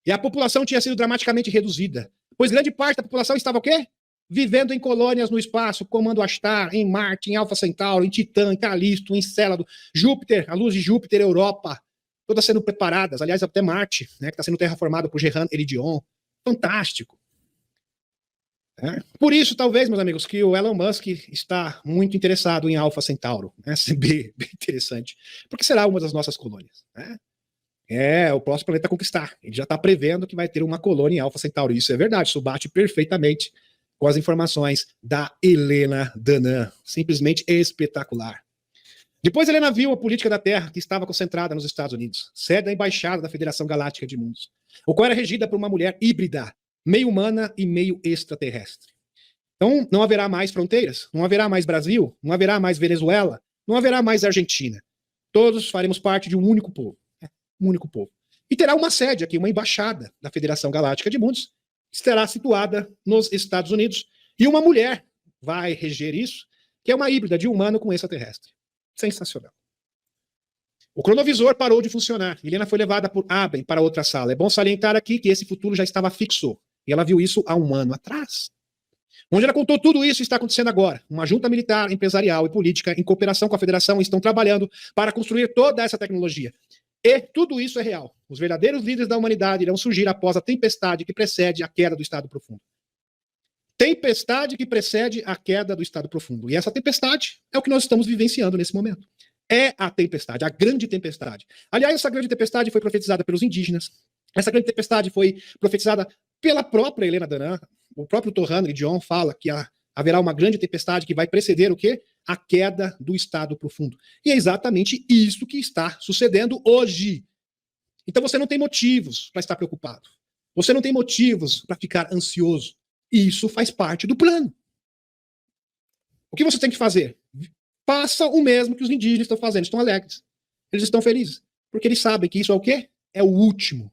Speaker 1: E a população tinha sido dramaticamente reduzida, pois grande parte da população estava o quê? Vivendo em colônias no espaço, comando Astar, em Marte, em Alpha Centauro, em Titã, em Calisto, em Encélado, Júpiter, a luz de Júpiter, Europa, todas sendo preparadas, aliás, até Marte, né, que está sendo terraformado por Gerard Eridion. Fantástico. Por isso, talvez, meus amigos, que o Elon Musk está muito interessado em Alpha Centauro, né? Bem interessante, porque será uma das nossas colônias, né? É, o próximo planeta a conquistar. Ele já está prevendo que vai ter uma colônia em Alpha Centauri. Isso é verdade, isso bate perfeitamente com as informações da Helena Danã. Simplesmente espetacular. Depois Helena viu a política da Terra, que estava concentrada nos Estados Unidos, sede da embaixada da Federação Galáctica de Mundos, o qual era regida por uma mulher híbrida, meio humana e meio extraterrestre. Então, não haverá mais fronteiras, não haverá mais Brasil, não haverá mais Venezuela, não haverá mais Argentina. Todos faremos parte de um único povo. Um único povo. E terá uma sede aqui, uma embaixada da Federação Galáctica de Mundos, que estará situada nos Estados Unidos, e uma mulher vai reger isso, que é uma híbrida de humano com extraterrestre. Sensacional. O cronovisor parou de funcionar. Helena foi levada por Aben para outra sala. É bom salientar aqui que esse futuro já estava fixo. E ela viu isso há um ano atrás. Onde ela contou tudo isso está acontecendo agora. Uma junta militar, empresarial e política, em cooperação com a federação, estão trabalhando para construir toda essa tecnologia. E tudo isso é real. Os verdadeiros líderes da humanidade irão surgir após a tempestade que precede a queda do estado profundo. Tempestade que precede a queda do estado profundo. E essa tempestade é o que nós estamos vivenciando nesse momento. É a tempestade, a grande tempestade. Aliás, essa grande tempestade foi profetizada pelos indígenas. Essa grande tempestade foi profetizada pela própria Helena Danã. O próprio Tohandre John fala que haverá uma grande tempestade que vai preceder o quê? A queda do estado profundo. E é exatamente isso que está sucedendo hoje. Então você não tem motivos para estar preocupado. Você não tem motivos para ficar ansioso. Isso faz parte do plano. O que você tem que fazer? Faça o mesmo que os indígenas estão fazendo. Estão alegres. Eles estão felizes. Porque eles sabem que isso é o quê? É o último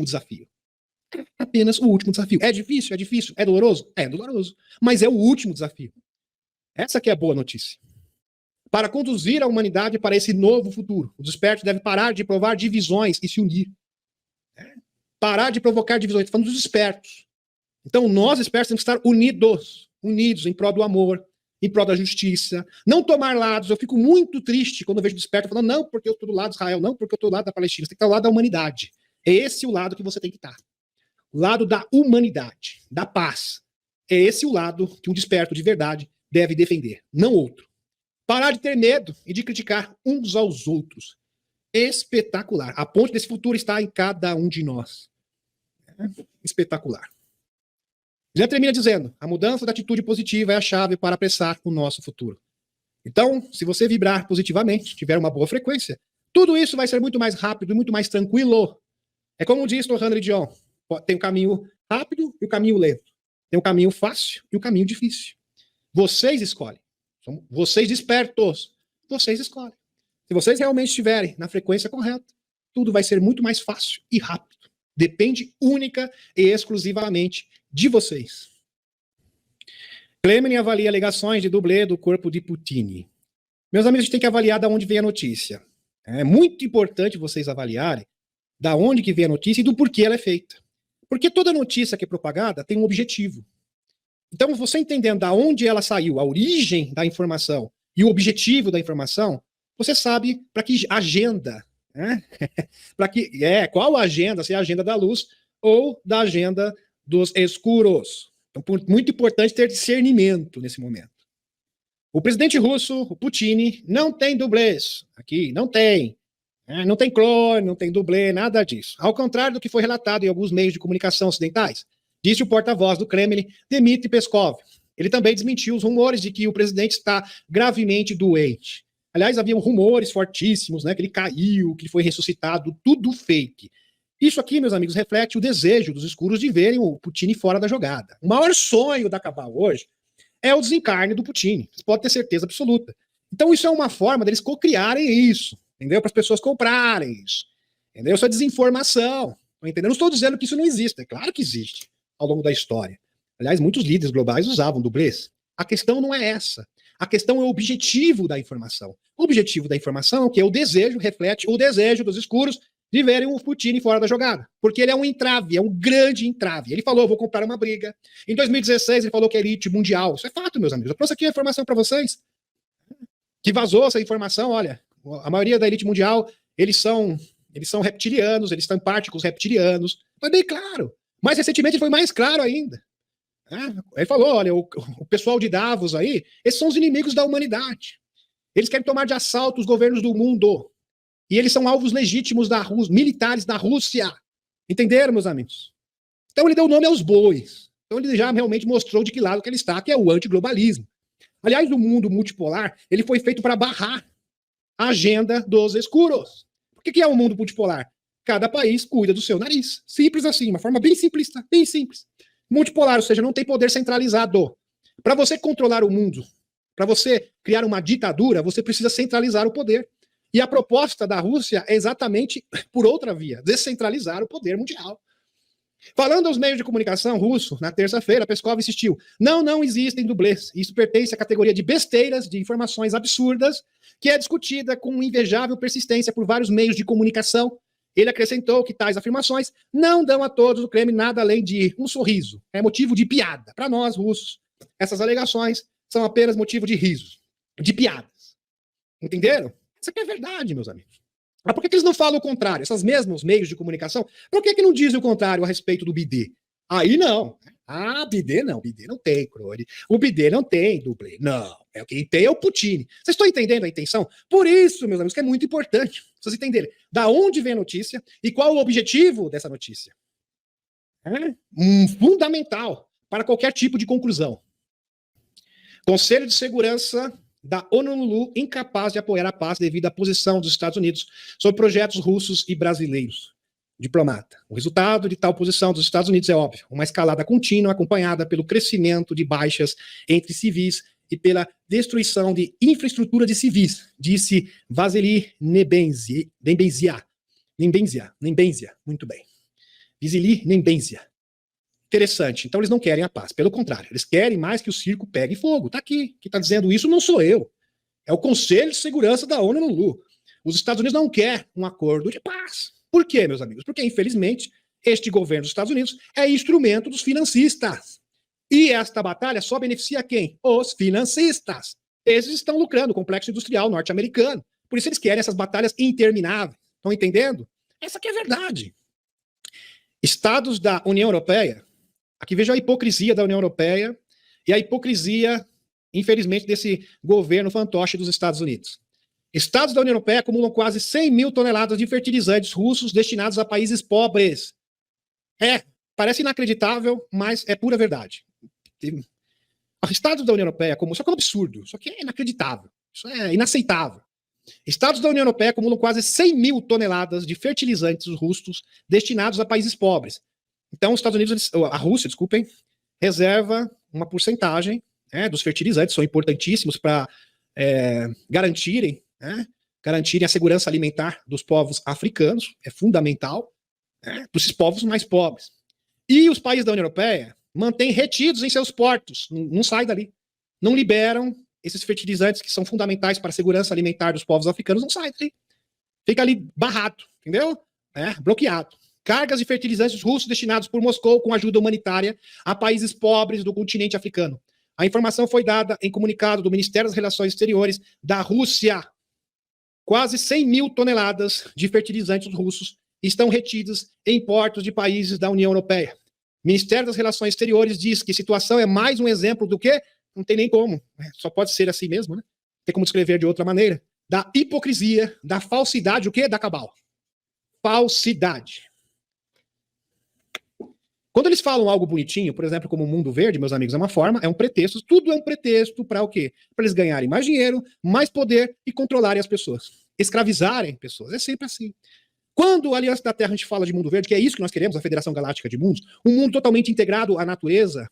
Speaker 1: desafio. Apenas o último desafio. É difícil? É difícil. É doloroso? É doloroso. Mas é o último desafio. Essa que é a boa notícia. Para conduzir a humanidade para esse novo futuro, os espertos devem parar de provar divisões e se unir. Parar de provocar divisões. Estou falando dos espertos. Então, nós, espertos, temos que estar unidos em prol do amor, em prol da justiça, não tomar lados. Eu fico muito triste quando eu vejo desperto falando, não, porque eu estou do lado de Israel, não, porque eu estou do lado da Palestina. Você tem que estar do lado da humanidade. É esse o lado que você tem que estar. O lado da humanidade, da paz. É esse o lado que um desperto de verdade deve defender, não outro. Parar de ter medo e de criticar uns aos outros. Espetacular. A ponte desse futuro está em cada um de nós. Espetacular. Já termina dizendo, a mudança da atitude positiva é a chave para apressar o nosso futuro. Então, se você vibrar positivamente, tiver uma boa frequência, tudo isso vai ser muito mais rápido e muito mais tranquilo. É como diz o Henry John, tem o caminho rápido e o caminho lento. Tem o caminho fácil e o caminho difícil. Vocês escolhem. São vocês despertos. Vocês escolhem. Se vocês realmente estiverem na frequência correta, tudo vai ser muito mais fácil e rápido. Depende única e exclusivamente de vocês. Clemens avalia alegações de dublê do corpo de Putin. Meus amigos, a gente tem que avaliar de onde vem a notícia. É muito importante vocês avaliarem da onde que vem a notícia e do porquê ela é feita. Porque toda notícia que é propagada tem um objetivo. Então, você entendendo da onde ela saiu, a origem da informação e o objetivo da informação, você sabe para que agenda, né? Para que qual a agenda, se é a agenda da luz ou da agenda dos escuros. Então, muito importante ter discernimento nesse momento. O presidente russo, o Putin, não tem dublês aqui, não tem. Não tem clone, não tem dublê, nada disso. Ao contrário do que foi relatado em alguns meios de comunicação ocidentais, disse o porta-voz do Kremlin, Dmitry Peskov. Ele também desmentiu os rumores de que o presidente está gravemente doente. Aliás, havia rumores fortíssimos, né, que ele caiu, que ele foi ressuscitado, tudo fake. Isso aqui, meus amigos, reflete o desejo dos escuros de verem o Putin fora da jogada. O maior sonho da Cabal hoje é o desencarne do Putin. Você pode ter certeza absoluta. Então, isso é uma forma deles cocriarem isso, entendeu? Para as pessoas comprarem isso. Entendeu? Isso é desinformação. Entendeu? Não estou dizendo que isso não existe. É claro que existe ao longo da história. Aliás, muitos líderes globais usavam dublês. A questão não é essa. A questão é o objetivo da informação. O objetivo da informação é que o desejo reflete o desejo dos escuros de verem o Putin fora da jogada. Porque ele é um entrave, é um grande entrave. Ele falou, vou comprar uma briga. Em 2016, ele falou que é elite mundial. Isso é fato, meus amigos. Eu trouxe aqui a informação para vocês. Que vazou essa informação, olha. A maioria da elite mundial, eles são reptilianos, eles estão em parte com os reptilianos. Foi bem claro. Mais recentemente, ele foi mais claro ainda. Ele falou, olha, o pessoal de Davos aí, esses são os inimigos da humanidade. Eles querem tomar de assalto os governos do mundo. E eles são alvos legítimos militares da Rússia. Entenderam, meus amigos? Então ele deu nome aos bois. Então ele já realmente mostrou de que lado que ele está, que é o antiglobalismo. Aliás, o mundo multipolar, ele foi feito para barrar a agenda dos escuros. O que é o mundo multipolar? Cada país cuida do seu nariz. Simples assim, uma forma bem simplista, bem simples. Multipolar, ou seja, não tem poder centralizado. Para você controlar o mundo, para você criar uma ditadura, você precisa centralizar o poder. E a proposta da Rússia é exatamente por outra via, descentralizar o poder mundial. Falando aos meios de comunicação russo, na terça-feira, Peskov insistiu: não existem dublês. Isso pertence à categoria de besteiras, de informações absurdas, que é discutida com invejável persistência por vários meios de comunicação. Ele acrescentou que tais afirmações não dão a todos do Kremlin nada além de um sorriso. É motivo de piada. Para nós, russos, essas alegações são apenas motivo de risos, de piadas. Entenderam? Isso aqui é verdade, meus amigos. Mas por que eles não falam o contrário? Esses mesmos meios de comunicação, por que não dizem o contrário a respeito do bidê? Aí não. Ah, bidê não tem, Crone. O bidê não tem dublê. Não. Quem tem é o Putin. Vocês estão entendendo a intenção? Por isso, meus amigos, que é muito importante vocês entenderem da onde vem a notícia e qual o objetivo dessa notícia. É fundamental para qualquer tipo de conclusão. Conselho de Segurança da ONU incapaz de apoiar a paz devido à posição dos Estados Unidos sobre projetos russos e brasileiros. Diplomata. O resultado de tal posição dos Estados Unidos é óbvio. Uma escalada contínua acompanhada pelo crescimento de baixas entre civis e pela destruição de infraestrutura de civis, disse Vasily Nebenzia. Muito bem. Vasily Nebenzia. Interessante. Então eles não querem a paz. Pelo contrário, eles querem mais que o circo pegue fogo. Está aqui. Quem está dizendo isso não sou eu. É o Conselho de Segurança da ONU. Os Estados Unidos não querem um acordo de paz. Por quê, meus amigos? Porque, infelizmente, este governo dos Estados Unidos é instrumento dos financistas. E esta batalha só beneficia quem? Os financistas. Esses estão lucrando o complexo industrial norte-americano. Por isso eles querem essas batalhas intermináveis. Estão entendendo? Essa aqui é a verdade. Estados da União Europeia. Aqui veja a hipocrisia da União Europeia e a hipocrisia, infelizmente, desse governo fantoche dos Estados Unidos. Estados da União Europeia acumulam quase 100 mil toneladas de fertilizantes russos destinados a países pobres. Parece inacreditável, mas é pura verdade. Estados da União Europeia acumulam... Isso aqui é um absurdo, isso aqui é inacreditável, isso é inaceitável. Estados da União Europeia acumulam quase 100 mil toneladas de fertilizantes russos destinados a países pobres. Então, os Estados Unidos, a Rússia, desculpem, reserva uma porcentagem dos fertilizantes, são importantíssimos para garantirem a segurança alimentar dos povos africanos, é fundamental, para esses povos mais pobres. E os países da União Europeia mantêm retidos em seus portos, não sai dali, não liberam esses fertilizantes que são fundamentais para a segurança alimentar dos povos africanos, não sai dali, fica ali barrado, entendeu? Bloqueado. Cargas de fertilizantes russos destinados por Moscou com ajuda humanitária a países pobres do continente africano. A informação foi dada em comunicado do Ministério das Relações Exteriores da Rússia. Quase 100 mil toneladas de fertilizantes russos estão retidos em portos de países da União Europeia. O Ministério das Relações Exteriores diz que a situação é mais um exemplo do que? Não tem nem como. Só pode ser assim mesmo, né? Tem como descrever de outra maneira. Da hipocrisia, da falsidade, o quê? Da cabal. Falsidade. Quando eles falam algo bonitinho, por exemplo, como o mundo verde, meus amigos, é um pretexto, tudo é um pretexto para o quê? Para eles ganharem mais dinheiro, mais poder e controlarem as pessoas. Escravizarem pessoas, é sempre assim. Quando a Aliança da Terra a gente fala de mundo verde, que é isso que nós queremos, a Federação Galáctica de Mundos, um mundo totalmente integrado à natureza,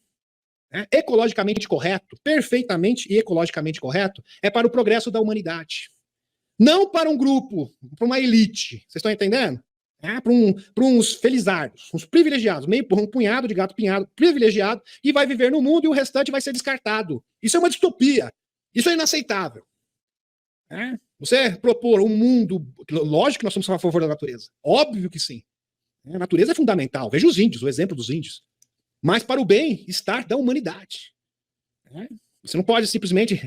Speaker 1: ecologicamente correto, perfeitamente e ecologicamente correto, é para o progresso da humanidade. Não para um grupo, para uma elite. Vocês estão entendendo? Para uns felizardos, uns privilegiados, meio um punhado de gato pinhado, privilegiado, e vai viver no mundo e o restante vai ser descartado. Isso é uma distopia. Isso é inaceitável. Você propor um mundo... Lógico que nós somos a favor da natureza. Óbvio que sim. A natureza é fundamental. Veja os índios, o exemplo dos índios. Mas para o bem-estar da humanidade. Você não pode simplesmente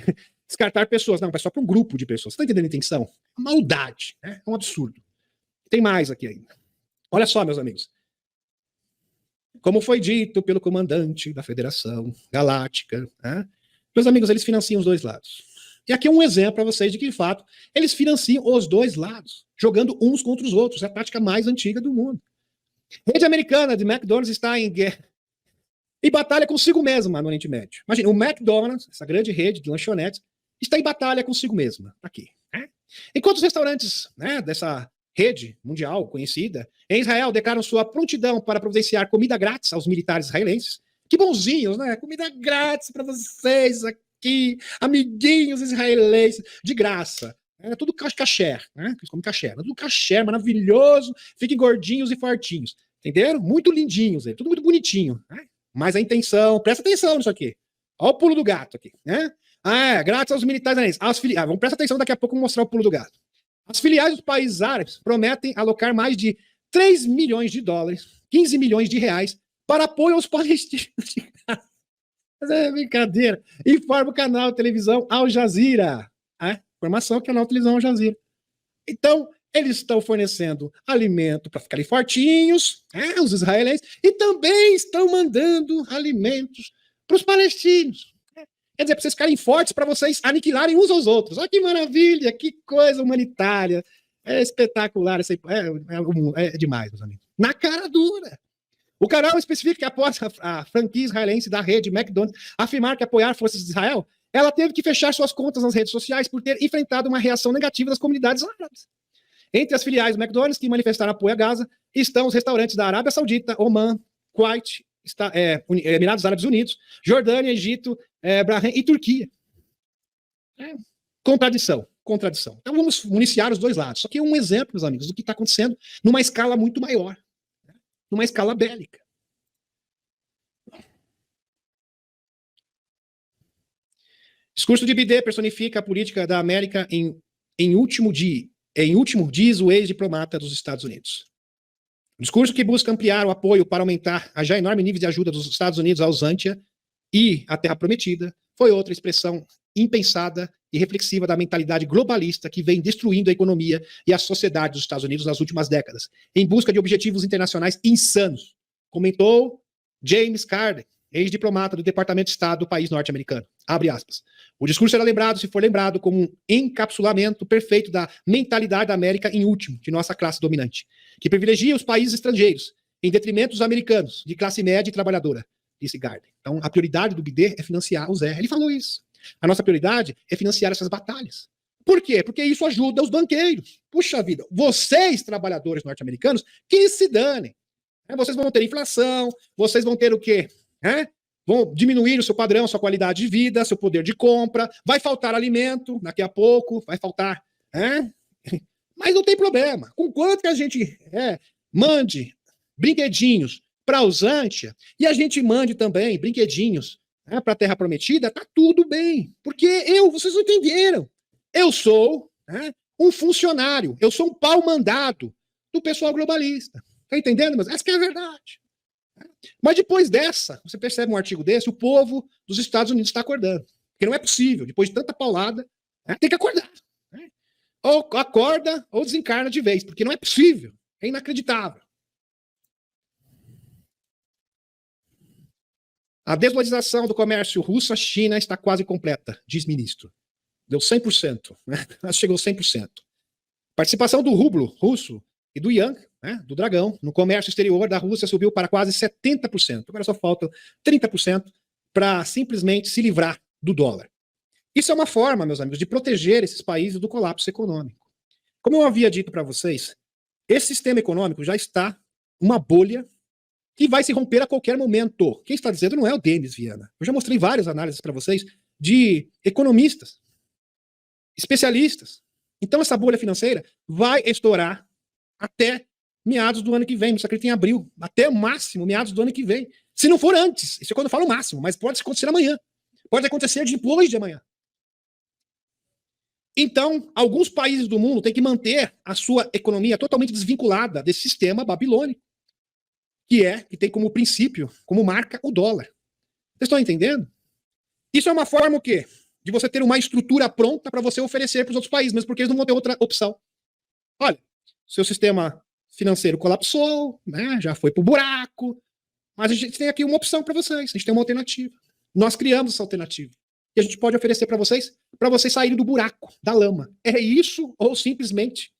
Speaker 1: descartar pessoas. Não, é só para um grupo de pessoas. Você está entendendo a intenção? É maldade. É um absurdo. Tem mais aqui ainda. Olha só, meus amigos. Como foi dito pelo comandante da Federação Galáctica, meus amigos, eles financiam os dois lados. E aqui é um exemplo para vocês de que, de fato, eles financiam os dois lados, jogando uns contra os outros. É a tática mais antiga do mundo. A rede americana de McDonald's está em guerra e batalha consigo mesma no Oriente Médio. Imagina, o McDonald's, essa grande rede de lanchonetes, está em batalha consigo mesma aqui. Né? Enquanto os restaurantes, né, dessa rede mundial conhecida em Israel declaram sua prontidão para providenciar comida grátis aos militares israelenses. Que bonzinhos, né? Comida grátis para vocês aqui, amiguinhos israelenses, de graça. É tudo kasher, né? Eles comem kasher. Tudo kasher, maravilhoso. Fiquem gordinhos e fortinhos. Entenderam? Muito lindinhos, tudo muito bonitinho. Né? Mas a intenção, presta atenção nisso aqui. Olha o pulo do gato aqui, né? Grátis aos militares israelenses. Vamos prestar atenção daqui a pouco, vou mostrar o pulo do gato. As filiais dos países árabes prometem alocar mais de 3 milhões de dólares, 15 milhões de reais, para apoio aos palestinos. Mas é brincadeira. Informa o canal de televisão Al Jazeera. Informação, canal de televisão Al Jazeera. Então, eles estão fornecendo alimento para ficarem fortinhos, os israelenses, e também estão mandando alimentos para os palestinos. Quer dizer, para vocês ficarem fortes, para vocês aniquilarem uns aos outros. Olha que maravilha, que coisa humanitária. É espetacular. É demais, meus amigos. Na cara dura. O canal especifica que após a franquia israelense da rede McDonald's afirmar que apoiar forças de Israel, ela teve que fechar suas contas nas redes sociais por ter enfrentado uma reação negativa das comunidades árabes. Entre as filiais do McDonald's que manifestaram apoio a Gaza estão os restaurantes da Arábia Saudita, Oman, Kuwait, Emirados Árabes Unidos, Jordânia, Egito, Bahrein e Turquia. Contradição. Então vamos municiar os dois lados. Só que é um exemplo, meus amigos, do que está acontecendo numa escala muito maior. Numa escala bélica. Discurso de Biden personifica a política da América em último, diz o ex-diplomata dos Estados Unidos. Discurso que busca ampliar o apoio para aumentar a já enorme nível de ajuda dos Estados Unidos aos Zântia e a Terra Prometida foi outra expressão impensada e reflexiva da mentalidade globalista que vem destruindo a economia e a sociedade dos Estados Unidos nas últimas décadas, em busca de objetivos internacionais insanos, comentou James Carden, ex-diplomata do Departamento de Estado do país norte-americano. Abre aspas. O discurso será lembrado, se for lembrado, como um encapsulamento perfeito da mentalidade da América em último, de nossa classe dominante, que privilegia os países estrangeiros, em detrimento dos americanos, de classe média e trabalhadora, disse Carden. Então, a prioridade do Biden é financiar o Zé. Ele falou isso. A nossa prioridade é financiar essas batalhas. Por quê? Porque isso ajuda os banqueiros. Puxa vida, vocês, trabalhadores norte-americanos, que se danem. Vocês vão ter inflação, vocês vão ter o quê? Vão diminuir o seu padrão, sua qualidade de vida, seu poder de compra, vai faltar alimento daqui a pouco, vai faltar. Mas não tem problema. Com quanto que a gente mande brinquedinhos para a Zântia e a gente mande também brinquedinhos para a Terra Prometida, tá tudo bem. Porque vocês não entenderam. Eu sou um funcionário, eu sou um pau mandado do pessoal globalista. Tá entendendo? Mas essa que é a verdade. Mas depois dessa, você percebe um artigo desse, o povo dos Estados Unidos está acordando. Porque não é possível, depois de tanta paulada, tem que acordar. Ou acorda ou desencarna de vez, porque não é possível. É inacreditável. A desvalorização do comércio russo-China está quase completa, diz ministro. Deu 100%, chegou 100%. Participação do rublo russo e do yuan, do dragão, no comércio exterior da Rússia subiu para quase 70%. Agora só falta 30% para simplesmente se livrar do dólar. Isso é uma forma, meus amigos, de proteger esses países do colapso econômico. Como eu havia dito para vocês, esse sistema econômico já está uma bolha que vai se romper a qualquer momento. Quem está dizendo não é o Denis Viana. Eu já mostrei várias análises para vocês de economistas, especialistas. Então essa bolha financeira vai estourar até meados do ano que vem. Isso acredito em abril. Até o máximo, meados do ano que vem. Se não for antes. Isso é quando eu falo máximo, mas pode acontecer amanhã. Pode acontecer depois de amanhã. Então, alguns países do mundo têm que manter a sua economia totalmente desvinculada desse sistema babilônico, que tem como princípio, como marca, o dólar. Vocês estão entendendo? Isso é uma forma o quê? De você ter uma estrutura pronta para você oferecer para os outros países, mesmo porque eles não vão ter outra opção. Olha, seu sistema financeiro colapsou, já foi para o buraco, mas a gente tem aqui uma opção para vocês, a gente tem uma alternativa. Nós criamos essa alternativa. que a gente pode oferecer para vocês saírem do buraco, da lama. É isso ou simplesmente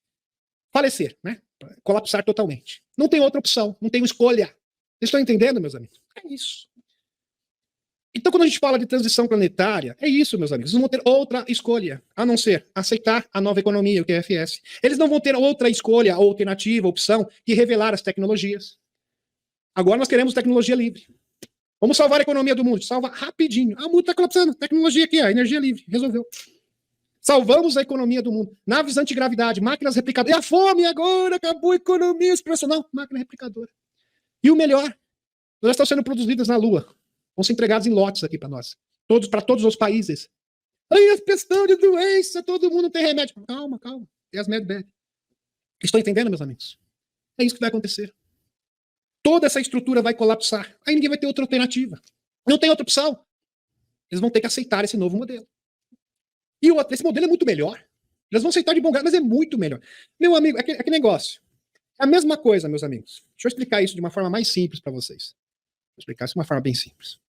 Speaker 1: falecer, né? Colapsar totalmente. Não tem outra opção, não tem escolha. Vocês estão entendendo, meus amigos? É isso. Então, quando a gente fala de transição planetária, é isso, meus amigos. Eles não vão ter outra escolha, a não ser aceitar a nova economia, o QFS. Eles não vão ter outra escolha, alternativa, opção, que revelar as tecnologias. Agora nós queremos tecnologia livre. Vamos salvar a economia do mundo. Salva rapidinho. Ah, o mundo está colapsando. Tecnologia aqui, a energia livre. Resolveu. Salvamos a economia do mundo. Naves antigravidade, máquinas replicadoras. E a fome agora, acabou a economia expressional. Máquina replicadora. E o melhor, elas estão sendo produzidas na Lua. Vão ser entregados em lotes aqui para nós. Para todos os países. Aí a questão de doença, todo mundo tem remédio. Calma, calma. Tem as medbed. Estão entendendo, meus amigos? É isso que vai acontecer. Toda essa estrutura vai colapsar. Aí ninguém vai ter outra alternativa. Não tem outra opção. Eles vão ter que aceitar esse novo modelo. E esse modelo é muito melhor. Eles vão aceitar de bom grado, mas é muito melhor. Meu amigo, é que negócio. É a mesma coisa, meus amigos. Deixa eu explicar isso de uma forma mais simples para vocês. Vou explicar isso de uma forma bem simples.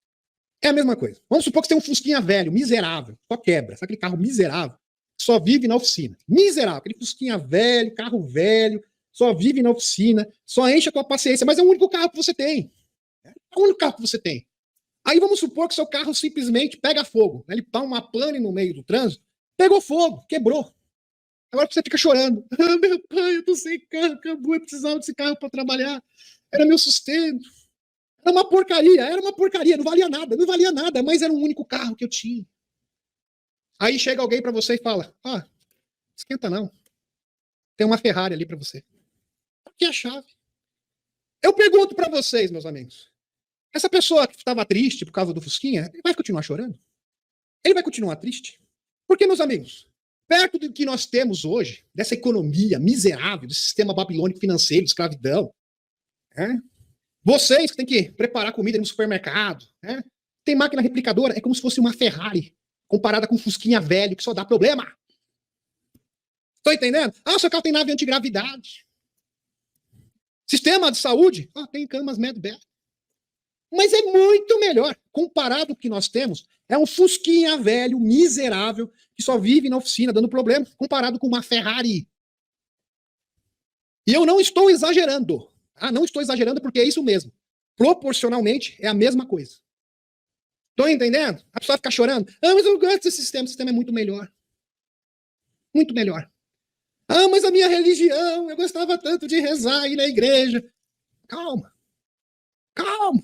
Speaker 1: É a mesma coisa. Vamos supor que você tem um Fusquinha velho, miserável, só quebra. Sabe aquele carro miserável? Só vive na oficina. Miserável. Aquele Fusquinha velho, carro velho, só vive na oficina, só enche a tua paciência, mas é o único carro que você tem. É o único carro que você tem. Aí vamos supor que seu carro simplesmente pega fogo. Ele dá uma pane no meio do trânsito, pegou fogo, quebrou. Agora você fica chorando. Ah, meu pai, eu tô sem carro, acabou, eu precisava desse carro para trabalhar. Era meu sustento. Era uma porcaria, não valia nada, mas era o único carro que eu tinha. Aí chega alguém para você e fala, esquenta não, tem uma Ferrari ali para você. Aqui é a chave. Eu pergunto para vocês, meus amigos, essa pessoa que estava triste por causa do Fusquinha, ele vai continuar chorando? Ele vai continuar triste? Porque, meus amigos, perto do que nós temos hoje, dessa economia miserável, desse sistema babilônico financeiro, de escravidão, vocês que têm que preparar comida no supermercado, tem máquina replicadora, é como se fosse uma Ferrari, comparada com um Fusquinha velho que só dá problema. Estão entendendo? O seu carro tem nave antigravidade. Sistema de saúde, tem camas medbed. Mas é muito melhor. Comparado com o que nós temos, é um Fusquinha velho, miserável, que só vive na oficina dando problema, comparado com uma Ferrari. E eu não estou exagerando. Não estou exagerando porque é isso mesmo. Proporcionalmente, é a mesma coisa. Estão entendendo? A pessoa fica chorando. Mas eu gosto desse sistema. O sistema é muito melhor. Muito melhor. Mas a minha religião, eu gostava tanto de rezar, ir na igreja. Calma.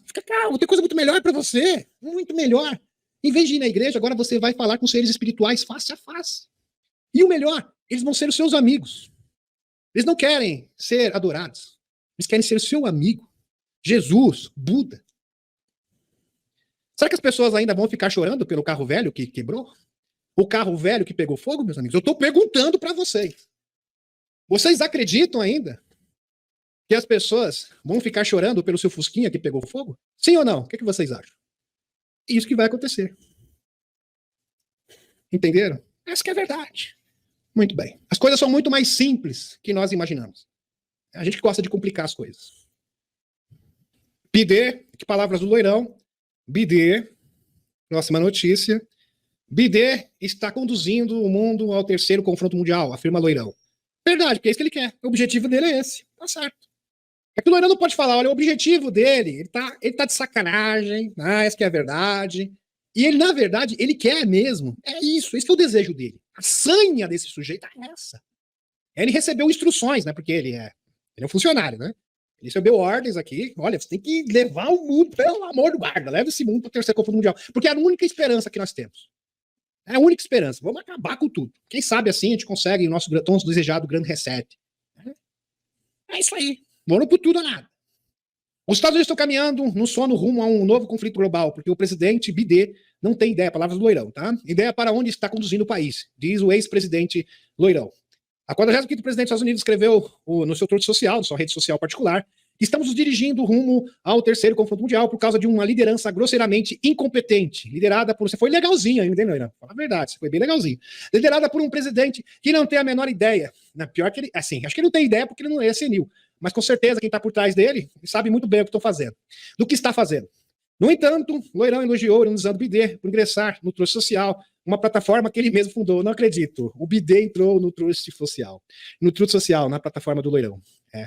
Speaker 1: Fica calmo. Tem coisa muito melhor para você. Muito melhor. Em vez de ir na igreja, agora você vai falar com seres espirituais face a face. E o melhor, eles vão ser os seus amigos. Eles não querem ser adorados. Eles querem ser seu amigo. Jesus, Buda. Será que as pessoas ainda vão ficar chorando pelo carro velho que quebrou? O carro velho que pegou fogo, meus amigos? Eu estou perguntando para vocês. Vocês acreditam ainda que as pessoas vão ficar chorando pelo seu Fusquinha que pegou fogo? Sim ou não? O que vocês acham? Isso que vai acontecer. Entenderam? Essa que é a verdade. Muito bem. As coisas são muito mais simples que nós imaginamos. A gente gosta de complicar as coisas. Bidê, que palavras do Loirão. Bidê, próxima notícia. Bidê está conduzindo o mundo ao terceiro confronto mundial, afirma Loirão. Verdade, porque é isso que ele quer. O objetivo dele é esse. Tá certo. É que o Loirão não pode falar, olha, o objetivo dele, ele tá de sacanagem, essa que é a verdade. E ele, na verdade, ele quer mesmo. É isso, esse que é o desejo dele. A sanha desse sujeito é essa. Ele recebeu instruções, né? Porque ele é um funcionário, né? Ele recebeu ordens aqui. Olha, você tem que levar o mundo, pelo amor do guarda, leva esse mundo para o terceiro confronto mundial. Porque é a única esperança que nós temos. É a única esperança. Vamos acabar com tudo. Quem sabe assim a gente consegue o nosso tão desejado grande reset. É isso aí. Vamos por tudo ou nada. Os Estados Unidos estão caminhando no sono rumo a um novo conflito global, porque o presidente Bidê não tem ideia, palavras do Loirão, tá? Ideia para onde está conduzindo o país, diz o ex-presidente Loirão. A 45º presidente dos Estados Unidos escreveu no seu Twitter social, na sua rede social particular, que estamos nos dirigindo rumo ao terceiro confronto mundial por causa de uma liderança grosseiramente incompetente, liderada por... Você foi legalzinho, entendeu, Loirão? Fala a verdade, você foi bem legalzinho. Liderada por um presidente que não tem a menor ideia. Pior que ele... Assim, acho que ele não tem ideia porque ele não é senil. Mas com certeza quem está por trás dele sabe muito bem o que estão fazendo. Do que está fazendo. No entanto, Loirão elogiou, ironizando o BD por ingressar no Trust Social, uma plataforma que ele mesmo fundou. Não acredito. O BD entrou no Trust Social. No Trust Social, na plataforma do Loirão. É.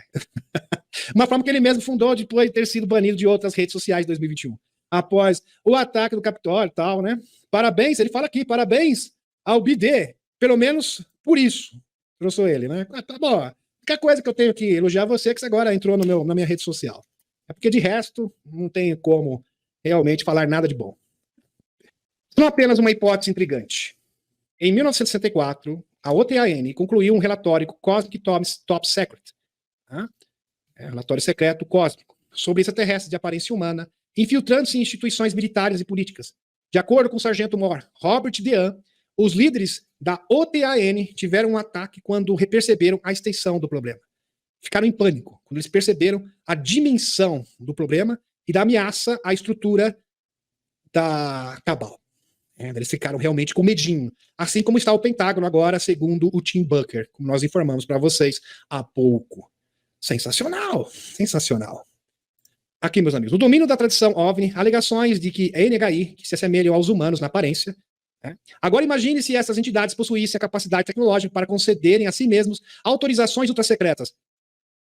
Speaker 1: Uma forma que ele mesmo fundou depois de ter sido banido de outras redes sociais em 2021. Após o ataque do Capitólio e tal, né? Parabéns, ele fala aqui, parabéns ao BD, pelo menos por isso. Trouxe ele, né? Ah, tá bom. A única coisa que eu tenho que elogiar você é que você agora entrou na minha rede social. É porque de resto, não tem como realmente falar nada de bom. Não apenas uma hipótese intrigante. Em 1964, a OTAN concluiu um relatório Cosmic Top Secret, tá? Relatório secreto cósmico, sobre extraterrestres de aparência humana, infiltrando-se em instituições militares e políticas. De acordo com o sargento Mor Robert Dean, os líderes da OTAN tiveram um ataque quando perceberam a extensão do problema. Ficaram em pânico quando eles perceberam a dimensão do problema e da ameaça à estrutura da Cabal. Eles ficaram realmente com medinho. Assim como está o Pentágono agora, segundo o Tim Bucker, como nós informamos para vocês há pouco. Sensacional, sensacional. Aqui, meus amigos, o domínio da tradição OVNI, alegações de que é NHI, que se assemelham aos humanos na aparência. Né? Agora imagine se essas entidades possuíssem a capacidade tecnológica para concederem a si mesmos autorizações ultrasecretas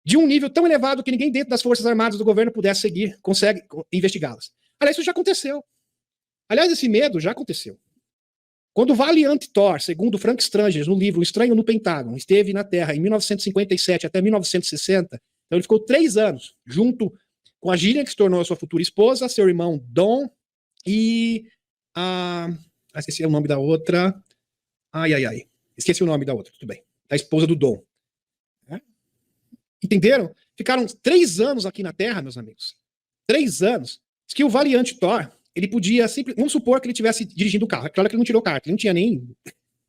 Speaker 1: de um nível tão elevado que ninguém dentro das Forças Armadas do governo pudesse consegue investigá-las. Aliás, isso já aconteceu. Aliás, esse medo já aconteceu. Quando o Valiant Thor, segundo Frank Stranger, no livro O Estranho no Pentágono, esteve na Terra em 1957 até 1960, então ele ficou 3 anos junto com a Gillian, que se tornou a sua futura esposa, seu irmão Don e esqueci o nome da outra. Esqueci o nome da outra, tudo bem. Da esposa do Don. Entenderam? Ficaram 3 anos aqui na Terra, meus amigos. 3 anos. Diz que o Valiant Thor, ele podia simplesmente. Vamos supor que ele estivesse dirigindo o carro. É claro que ele não tirou carta, ele não tinha nem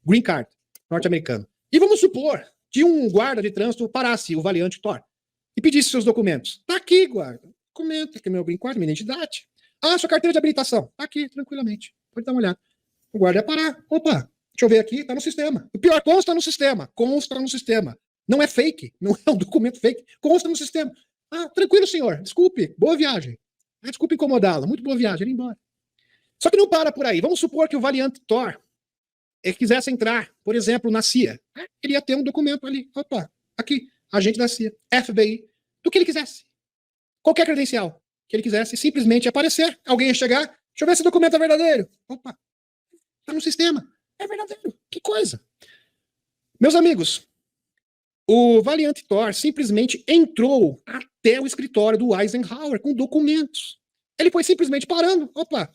Speaker 1: green card norte-americano. E vamos supor que um guarda de trânsito parasse o Valiant Thor e pedisse seus documentos. Tá aqui, guarda. Documento, aqui é meu green card, minha identidade. Ah, sua carteira de habilitação. Tá aqui, tranquilamente. Pode dar uma olhada. O guarda ia parar. Opa, deixa eu ver aqui, tá no sistema. O pior, consta no sistema. Consta no sistema. Não é fake, não é um documento fake. Consta no sistema. Ah, tranquilo, senhor. Desculpe, boa viagem. Desculpe incomodá-lo. Muito boa viagem, ele ia embora. Só que não para por aí. Vamos supor que o Valiant Thor quisesse entrar, por exemplo, na CIA. Ele ia ter um documento ali. Opa, aqui, agente da CIA, FBI, do que ele quisesse. Qualquer credencial que ele quisesse, simplesmente aparecer. Alguém ia chegar, deixa eu ver se o documento é verdadeiro. Opa, tá no sistema. É verdadeiro. Que coisa. Meus amigos, o Valiant Thor simplesmente entrou até o escritório do Eisenhower com documentos. Ele foi simplesmente parando. Opa,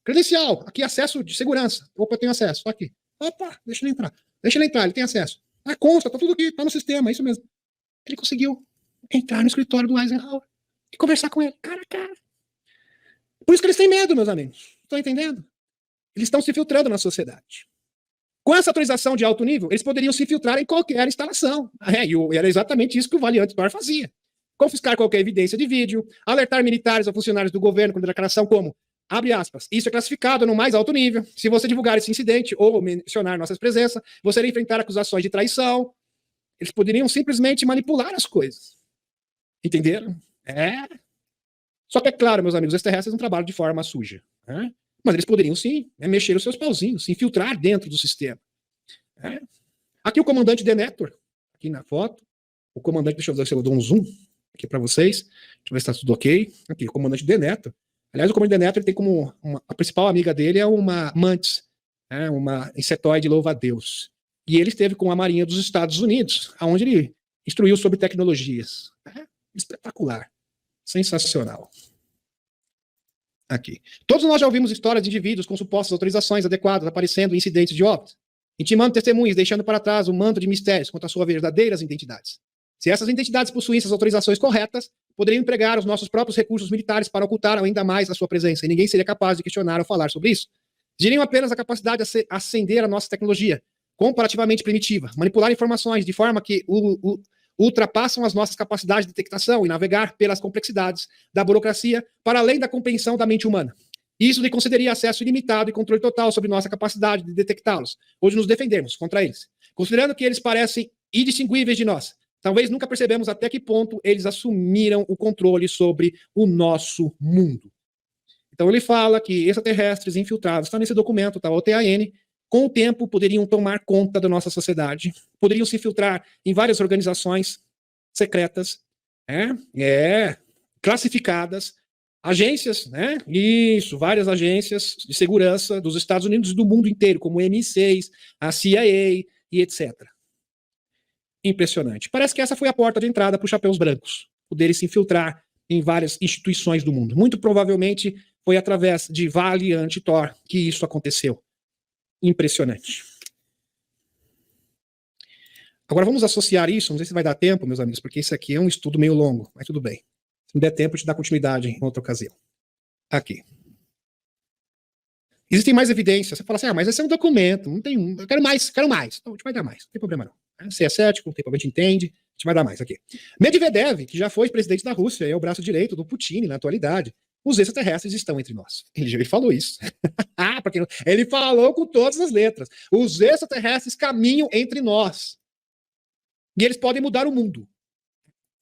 Speaker 1: credencial, aqui acesso de segurança. Opa, eu tenho acesso, aqui. Opa, deixa ele entrar. Deixa ele entrar, ele tem acesso. Consta, tá tudo aqui, tá no sistema, é isso mesmo. Ele conseguiu entrar no escritório do Eisenhower e conversar com ele, cara a cara. Por isso que eles têm medo, meus amigos. Estão entendendo? Eles estão se filtrando na sociedade. Com essa autorização de alto nível, eles poderiam se filtrar em qualquer instalação. E era exatamente isso que o Valiant Thor fazia. Confiscar qualquer evidência de vídeo, alertar militares ou funcionários do governo com declaração como, abre aspas, isso é classificado no mais alto nível. Se você divulgar esse incidente ou mencionar nossa presença, você irá enfrentar acusações de traição. Eles poderiam simplesmente manipular as coisas. Entenderam? Só que é claro, meus amigos, os extraterrestres não trabalham de forma suja. Mas eles poderiam sim mexer os seus pauzinhos, se infiltrar dentro do sistema. Aqui o comandante Denethor, aqui na foto, o comandante, deixa eu ver se eu dou um zoom aqui para vocês, deixa eu ver se está tudo ok. Aqui, o comandante Denethor. Aliás, o comandante Denethor tem como a principal amiga dele é uma Mantis, uma insetoide louva-a-Deus. E ele esteve com a Marinha dos Estados Unidos, onde ele instruiu sobre tecnologias. Espetacular. Sensacional. Aqui. Todos nós já ouvimos histórias de indivíduos com supostas autorizações adequadas aparecendo em incidentes de OVNIs, intimando testemunhas, deixando para trás um manto de mistérios quanto às suas verdadeiras identidades. Se essas identidades possuíssem as autorizações corretas, poderiam empregar os nossos próprios recursos militares para ocultar ainda mais a sua presença, e ninguém seria capaz de questionar ou falar sobre isso. Diriam apenas a capacidade de acender a nossa tecnologia, comparativamente primitiva, manipular informações de forma que ultrapassam as nossas capacidades de detectação e navegar pelas complexidades da burocracia para além da compreensão da mente humana. Isso lhe concederia acesso ilimitado e controle total sobre nossa capacidade de detectá-los, ou de nos defendermos contra eles. Considerando que eles parecem indistinguíveis de nós, talvez nunca percebemos até que ponto eles assumiram o controle sobre o nosso mundo. Então ele fala que extraterrestres infiltrados, está nesse documento, tá, o TAN, com o tempo poderiam tomar conta da nossa sociedade, poderiam se infiltrar em várias organizações secretas, classificadas, agências, né? Isso, várias agências de segurança dos Estados Unidos e do mundo inteiro, como o MI6, a CIA e etc. Impressionante. Parece que essa foi a porta de entrada para os chapéus brancos, poderem se infiltrar em várias instituições do mundo. Muito provavelmente foi através de Vale Anti-Thor que isso aconteceu. Impressionante. Agora vamos associar isso, não sei se vai dar tempo, meus amigos, porque isso aqui é um estudo meio longo, mas tudo bem. Se não der tempo, eu te dar continuidade em outra ocasião. Aqui. Existem mais evidências. Você fala assim, mas esse é um documento, não tem, eu quero mais. Então a gente vai dar mais, não tem problema não. Você é cético, não tem problema, a gente entende, a gente vai dar mais aqui. Medvedev, que já foi presidente da Rússia, é o braço direito do Putin na atualidade. Os extraterrestres estão entre nós. Ele falou isso. Ele falou com todas as letras. Os extraterrestres caminham entre nós. E eles podem mudar o mundo.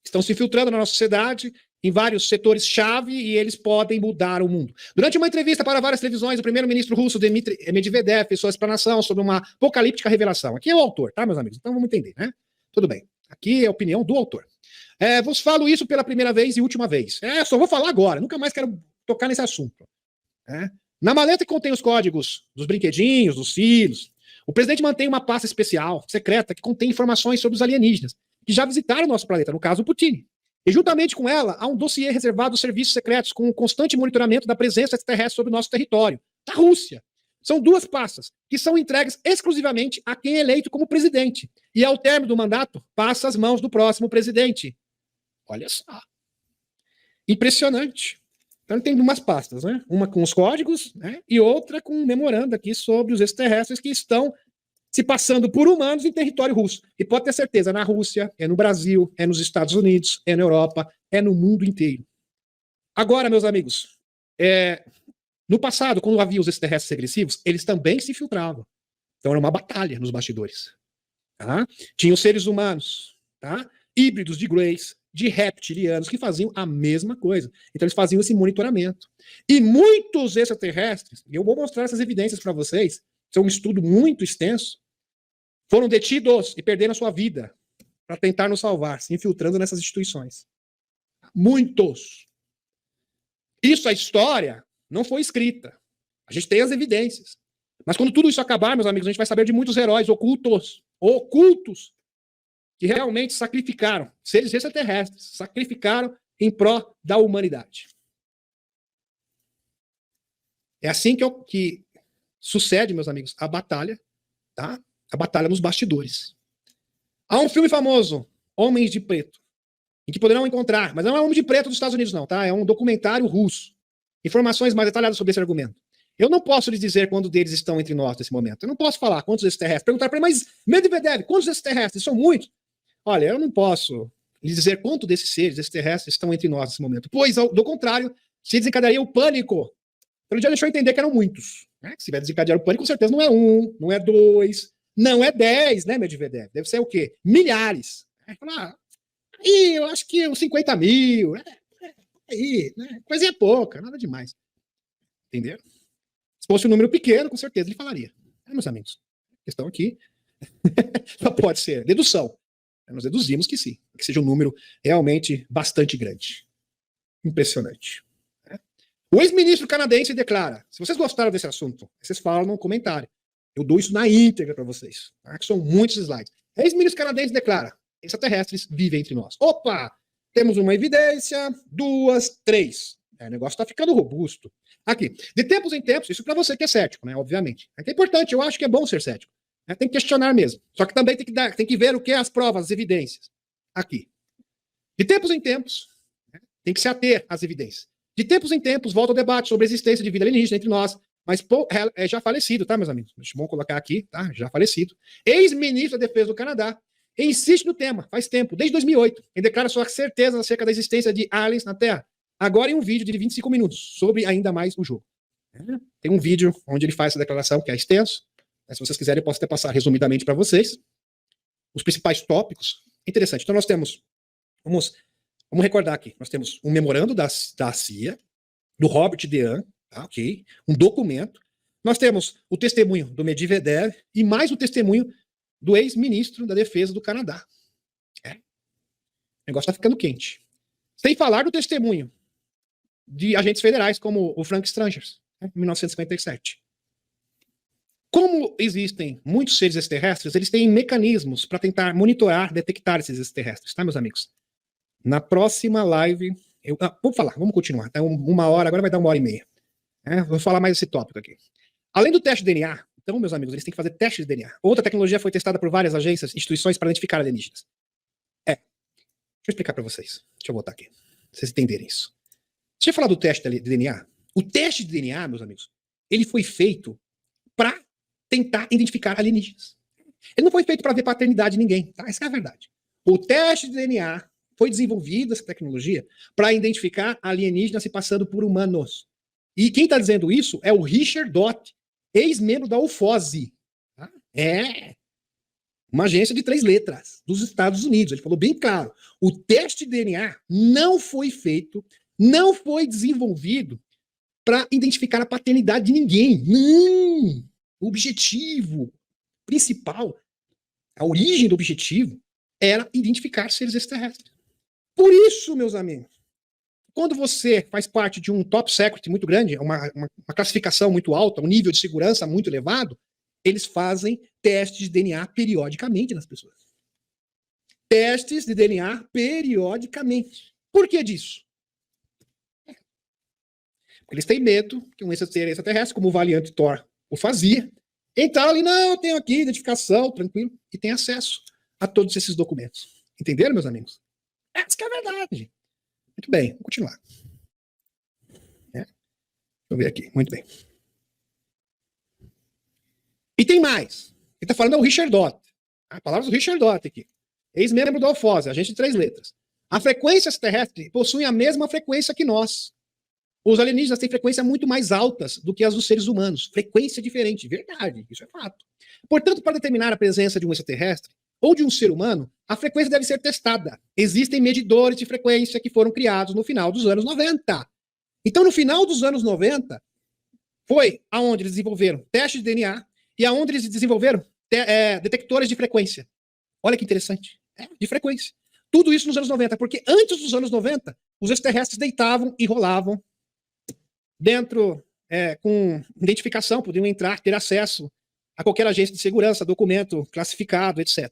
Speaker 1: Estão se infiltrando na nossa sociedade, em vários setores-chave, e eles podem mudar o mundo. Durante uma entrevista para várias televisões, o primeiro-ministro russo, Dmitry Medvedev, fez sua explanação sobre uma apocalíptica revelação. Aqui é o autor, tá, meus amigos? Então vamos entender, né? Tudo bem. Aqui é a opinião do autor. Vos falo isso pela primeira vez e última vez. Só vou falar agora, nunca mais quero tocar nesse assunto. Na maleta que contém os códigos dos brinquedinhos, dos filhos, o presidente mantém uma pasta especial, secreta, que contém informações sobre os alienígenas, que já visitaram o nosso planeta, no caso o Putin. E juntamente com ela, há um dossiê reservado aos serviços secretos com o constante monitoramento da presença extraterrestre sobre o nosso território, da Rússia. São duas pastas, que são entregues exclusivamente a quem é eleito como presidente. E ao término do mandato, passa às mãos do próximo presidente. Olha só. Impressionante. Então ele tem umas pastas, né? Uma com os códigos, né? E outra com um memorando aqui sobre os extraterrestres que estão se passando por humanos em território russo. E pode ter certeza, na Rússia, é no Brasil, é nos Estados Unidos, é na Europa, é no mundo inteiro. Agora, meus amigos, no passado, quando havia os extraterrestres agressivos, eles também se infiltravam. Então era uma batalha nos bastidores. Tá? Tinha os seres humanos, tá? Híbridos de greys, de reptilianos, que faziam a mesma coisa. Então eles faziam esse monitoramento. E muitos extraterrestres, e eu vou mostrar essas evidências para vocês, isso é um estudo muito extenso, foram detidos e perderam a sua vida para tentar nos salvar, se infiltrando nessas instituições. Muitos. Isso, a história, não foi escrita. A gente tem as evidências. Mas quando tudo isso acabar, meus amigos, a gente vai saber de muitos heróis ocultos, que realmente sacrificaram, seres extraterrestres, sacrificaram em pró da humanidade. É assim que sucede, meus amigos, a batalha, tá? A batalha nos bastidores. Há um filme famoso, Homens de Preto, em que poderão encontrar, mas não é Homem de Preto dos Estados Unidos não, tá? É um documentário russo. Informações mais detalhadas sobre esse argumento. Eu não posso lhes dizer quantos deles estão entre nós nesse momento. Eu não posso falar quantos extraterrestres. Perguntar para ele, mas Medvedev, quantos extraterrestres? São muitos. Olha, eu não posso lhes dizer quantos desses seres extraterrestres estão entre nós nesse momento. Pois, do contrário, se desencadearia o pânico. Então ele já deixou eu entender que eram muitos. Né? Se vai desencadear o pânico, com certeza não é 1, não é 2, não é 10, né, Medvedev? Deve ser o quê? Milhares. Eu acho que uns 50 mil. Aí, né? Coisinha pouca, nada demais. Entendeu? Se fosse um número pequeno, com certeza ele falaria. Meus amigos, a questão aqui pode ser dedução. Nós deduzimos que sim, que seja um número realmente bastante grande. Impressionante. O ex-ministro canadense declara, se vocês gostaram desse assunto, vocês falam no comentário. Eu dou isso na íntegra para vocês, tá? Que são muitos slides. Ex-ministro canadense declara, extraterrestres vivem entre nós. Opa! Temos uma evidência, 2, 3. O negócio está ficando robusto. Aqui, de tempos em tempos, isso para você que é cético, né? Obviamente. É importante, eu acho que é bom ser cético. Tem que questionar mesmo. Só que também tem que ver o que é as provas, as evidências. Aqui. De tempos em tempos, tem que se ater às evidências. De tempos em tempos, volta ao debate sobre a existência de vida alienígena entre nós, mas é já falecido, tá, meus amigos? Vamos colocar aqui, tá? Já falecido. Ex-ministro da Defesa do Canadá insiste no tema, faz tempo, desde 2008. Ele declara sua certeza acerca da existência de aliens na Terra. Agora em um vídeo de 25 minutos, sobre ainda mais o jogo. Tem um vídeo onde ele faz essa declaração, que é extenso. Se vocês quiserem, eu posso até passar resumidamente para vocês. Os principais tópicos. Interessante. Então nós temos, vamos recordar aqui, nós temos um memorando da CIA, do Robert Dean, Tá, ok. Um documento. Nós temos o testemunho do Medvedev e mais o testemunho do ex-ministro da Defesa do Canadá. O negócio está ficando quente. Sem falar do testemunho de agentes federais, como o Frank Strangers, em 1957. Como existem muitos seres extraterrestres, eles têm mecanismos para tentar monitorar, detectar esses extraterrestres, tá, meus amigos? Na próxima live, vamos continuar, tá? 1 hora, agora vai dar 1h30. Vou falar mais desse tópico aqui. Além do teste de DNA, então, meus amigos, eles têm que fazer teste de DNA. Outra tecnologia foi testada por várias agências, instituições para identificar alienígenas. Deixa eu explicar para vocês. Deixa eu voltar aqui, pra vocês entenderem isso. Deixa eu falar do teste de DNA. O teste de DNA, meus amigos, ele foi feito para tentar identificar alienígenas. Ele não foi feito para ver paternidade de ninguém, tá? Essa é a verdade. O teste de DNA foi desenvolvido, essa tecnologia, para identificar alienígenas se passando por humanos. E quem está dizendo isso é o Richard Dodd, ex-membro da UFOSI. Tá? Uma agência de 3 letras dos Estados Unidos. Ele falou bem claro, o teste de DNA não foi feito, não foi desenvolvido para identificar a paternidade de ninguém. Não! O objetivo principal, a origem do objetivo, era identificar seres extraterrestres. Por isso, meus amigos, quando você faz parte de um top secret muito grande, uma classificação muito alta, um nível de segurança muito elevado, eles fazem testes de DNA periodicamente nas pessoas. Testes de DNA periodicamente. Por que disso? Porque eles têm medo que um extraterrestre, como o Valiant Thor o fazia, entrar ali, não, eu tenho aqui identificação, tranquilo, e tem acesso a todos esses documentos. Entenderam, meus amigos? Essa que é a verdade. Muito bem, vamos continuar. Deixa eu ver aqui, muito bem. E tem mais. Ele está falando é o Richard Dodd. Palavras do Richard Dodd aqui. Ex-membro da UFOSI, agente de 3 letras. A frequência extraterrestre possui a mesma frequência que nós. Os alienígenas têm frequências muito mais altas do que as dos seres humanos. Frequência diferente. Verdade, isso é fato. Portanto, para determinar a presença de um extraterrestre ou de um ser humano, a frequência deve ser testada. Existem medidores de frequência que foram criados no final dos anos 90. Então, no final dos anos 90, foi aonde eles desenvolveram testes de DNA e aonde eles desenvolveram detectores de frequência. Olha que interessante. De frequência. Tudo isso nos anos 90, porque antes dos anos 90, os extraterrestres deitavam e rolavam dentro, com identificação, podiam entrar, ter acesso a qualquer agência de segurança, documento classificado, etc.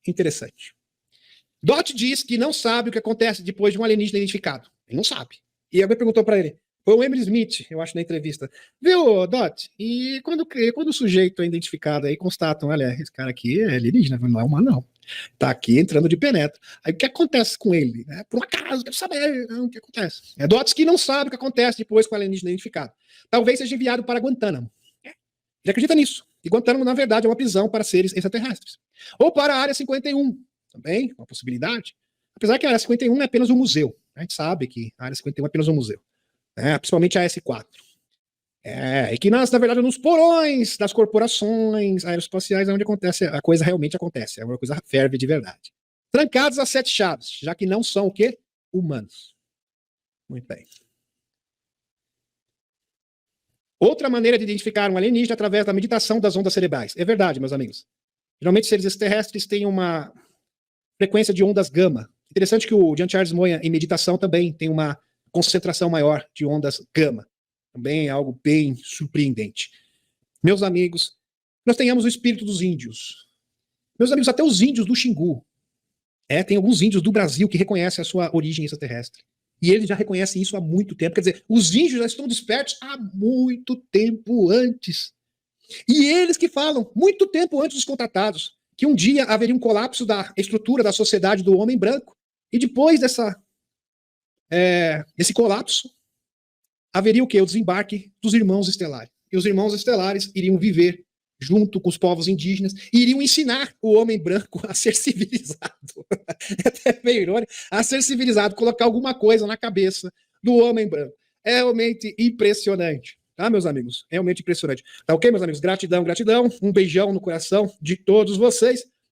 Speaker 1: Interessante. Dot diz que não sabe o que acontece depois de um alienígena identificado. Ele não sabe. E alguém perguntou para ele, foi o Emily Smith, eu acho, na entrevista. Viu, Dot? E quando o sujeito é identificado aí, constatam, olha, esse cara aqui é alienígena, não é humano, não. Tá aqui entrando de penetra. Aí o que acontece com ele? Por um acaso, quero saber o que acontece. Dot que não sabe o que acontece depois com o alienígena identificado. Talvez seja enviado para Guantánamo. Ele acredita nisso. E Guantánamo, na verdade, é uma prisão para seres extraterrestres. Ou para a Área 51, também, uma possibilidade. Apesar que a Área 51 é apenas um museu. A gente sabe que a Área 51 é apenas um museu. Principalmente a S4. E que, na verdade, nos porões das corporações aeroespaciais é onde a coisa realmente acontece. É uma coisa ferve de verdade. Trancados a 7 chaves, já que não são o quê? Humanos. Muito bem. Outra maneira de identificar um alienígena é através da meditação das ondas cerebrais. É verdade, meus amigos. Geralmente, seres extraterrestres têm uma frequência de ondas gama. Interessante que o Jean Charles Moya, em meditação, também tem uma concentração maior de ondas gama. Também é algo bem surpreendente. Meus amigos, nós tenhamos o espírito dos índios. Meus amigos, até os índios do Xingu. Tem alguns índios do Brasil que reconhecem a sua origem extraterrestre. E eles já reconhecem isso há muito tempo. Quer dizer, os índios já estão despertos há muito tempo antes. E eles que falam, muito tempo antes dos contratados, que um dia haveria um colapso da estrutura da sociedade do homem branco. E depois desse colapso, haveria o quê? O desembarque dos irmãos estelares. E os irmãos estelares iriam viver junto com os povos indígenas e iriam ensinar o homem branco a ser civilizado. Até meio irônico, a ser civilizado, colocar alguma coisa na cabeça do homem branco. É realmente impressionante, tá, meus amigos? Realmente impressionante. Tá ok, meus amigos? Gratidão, gratidão. Um beijão no coração de todos vocês.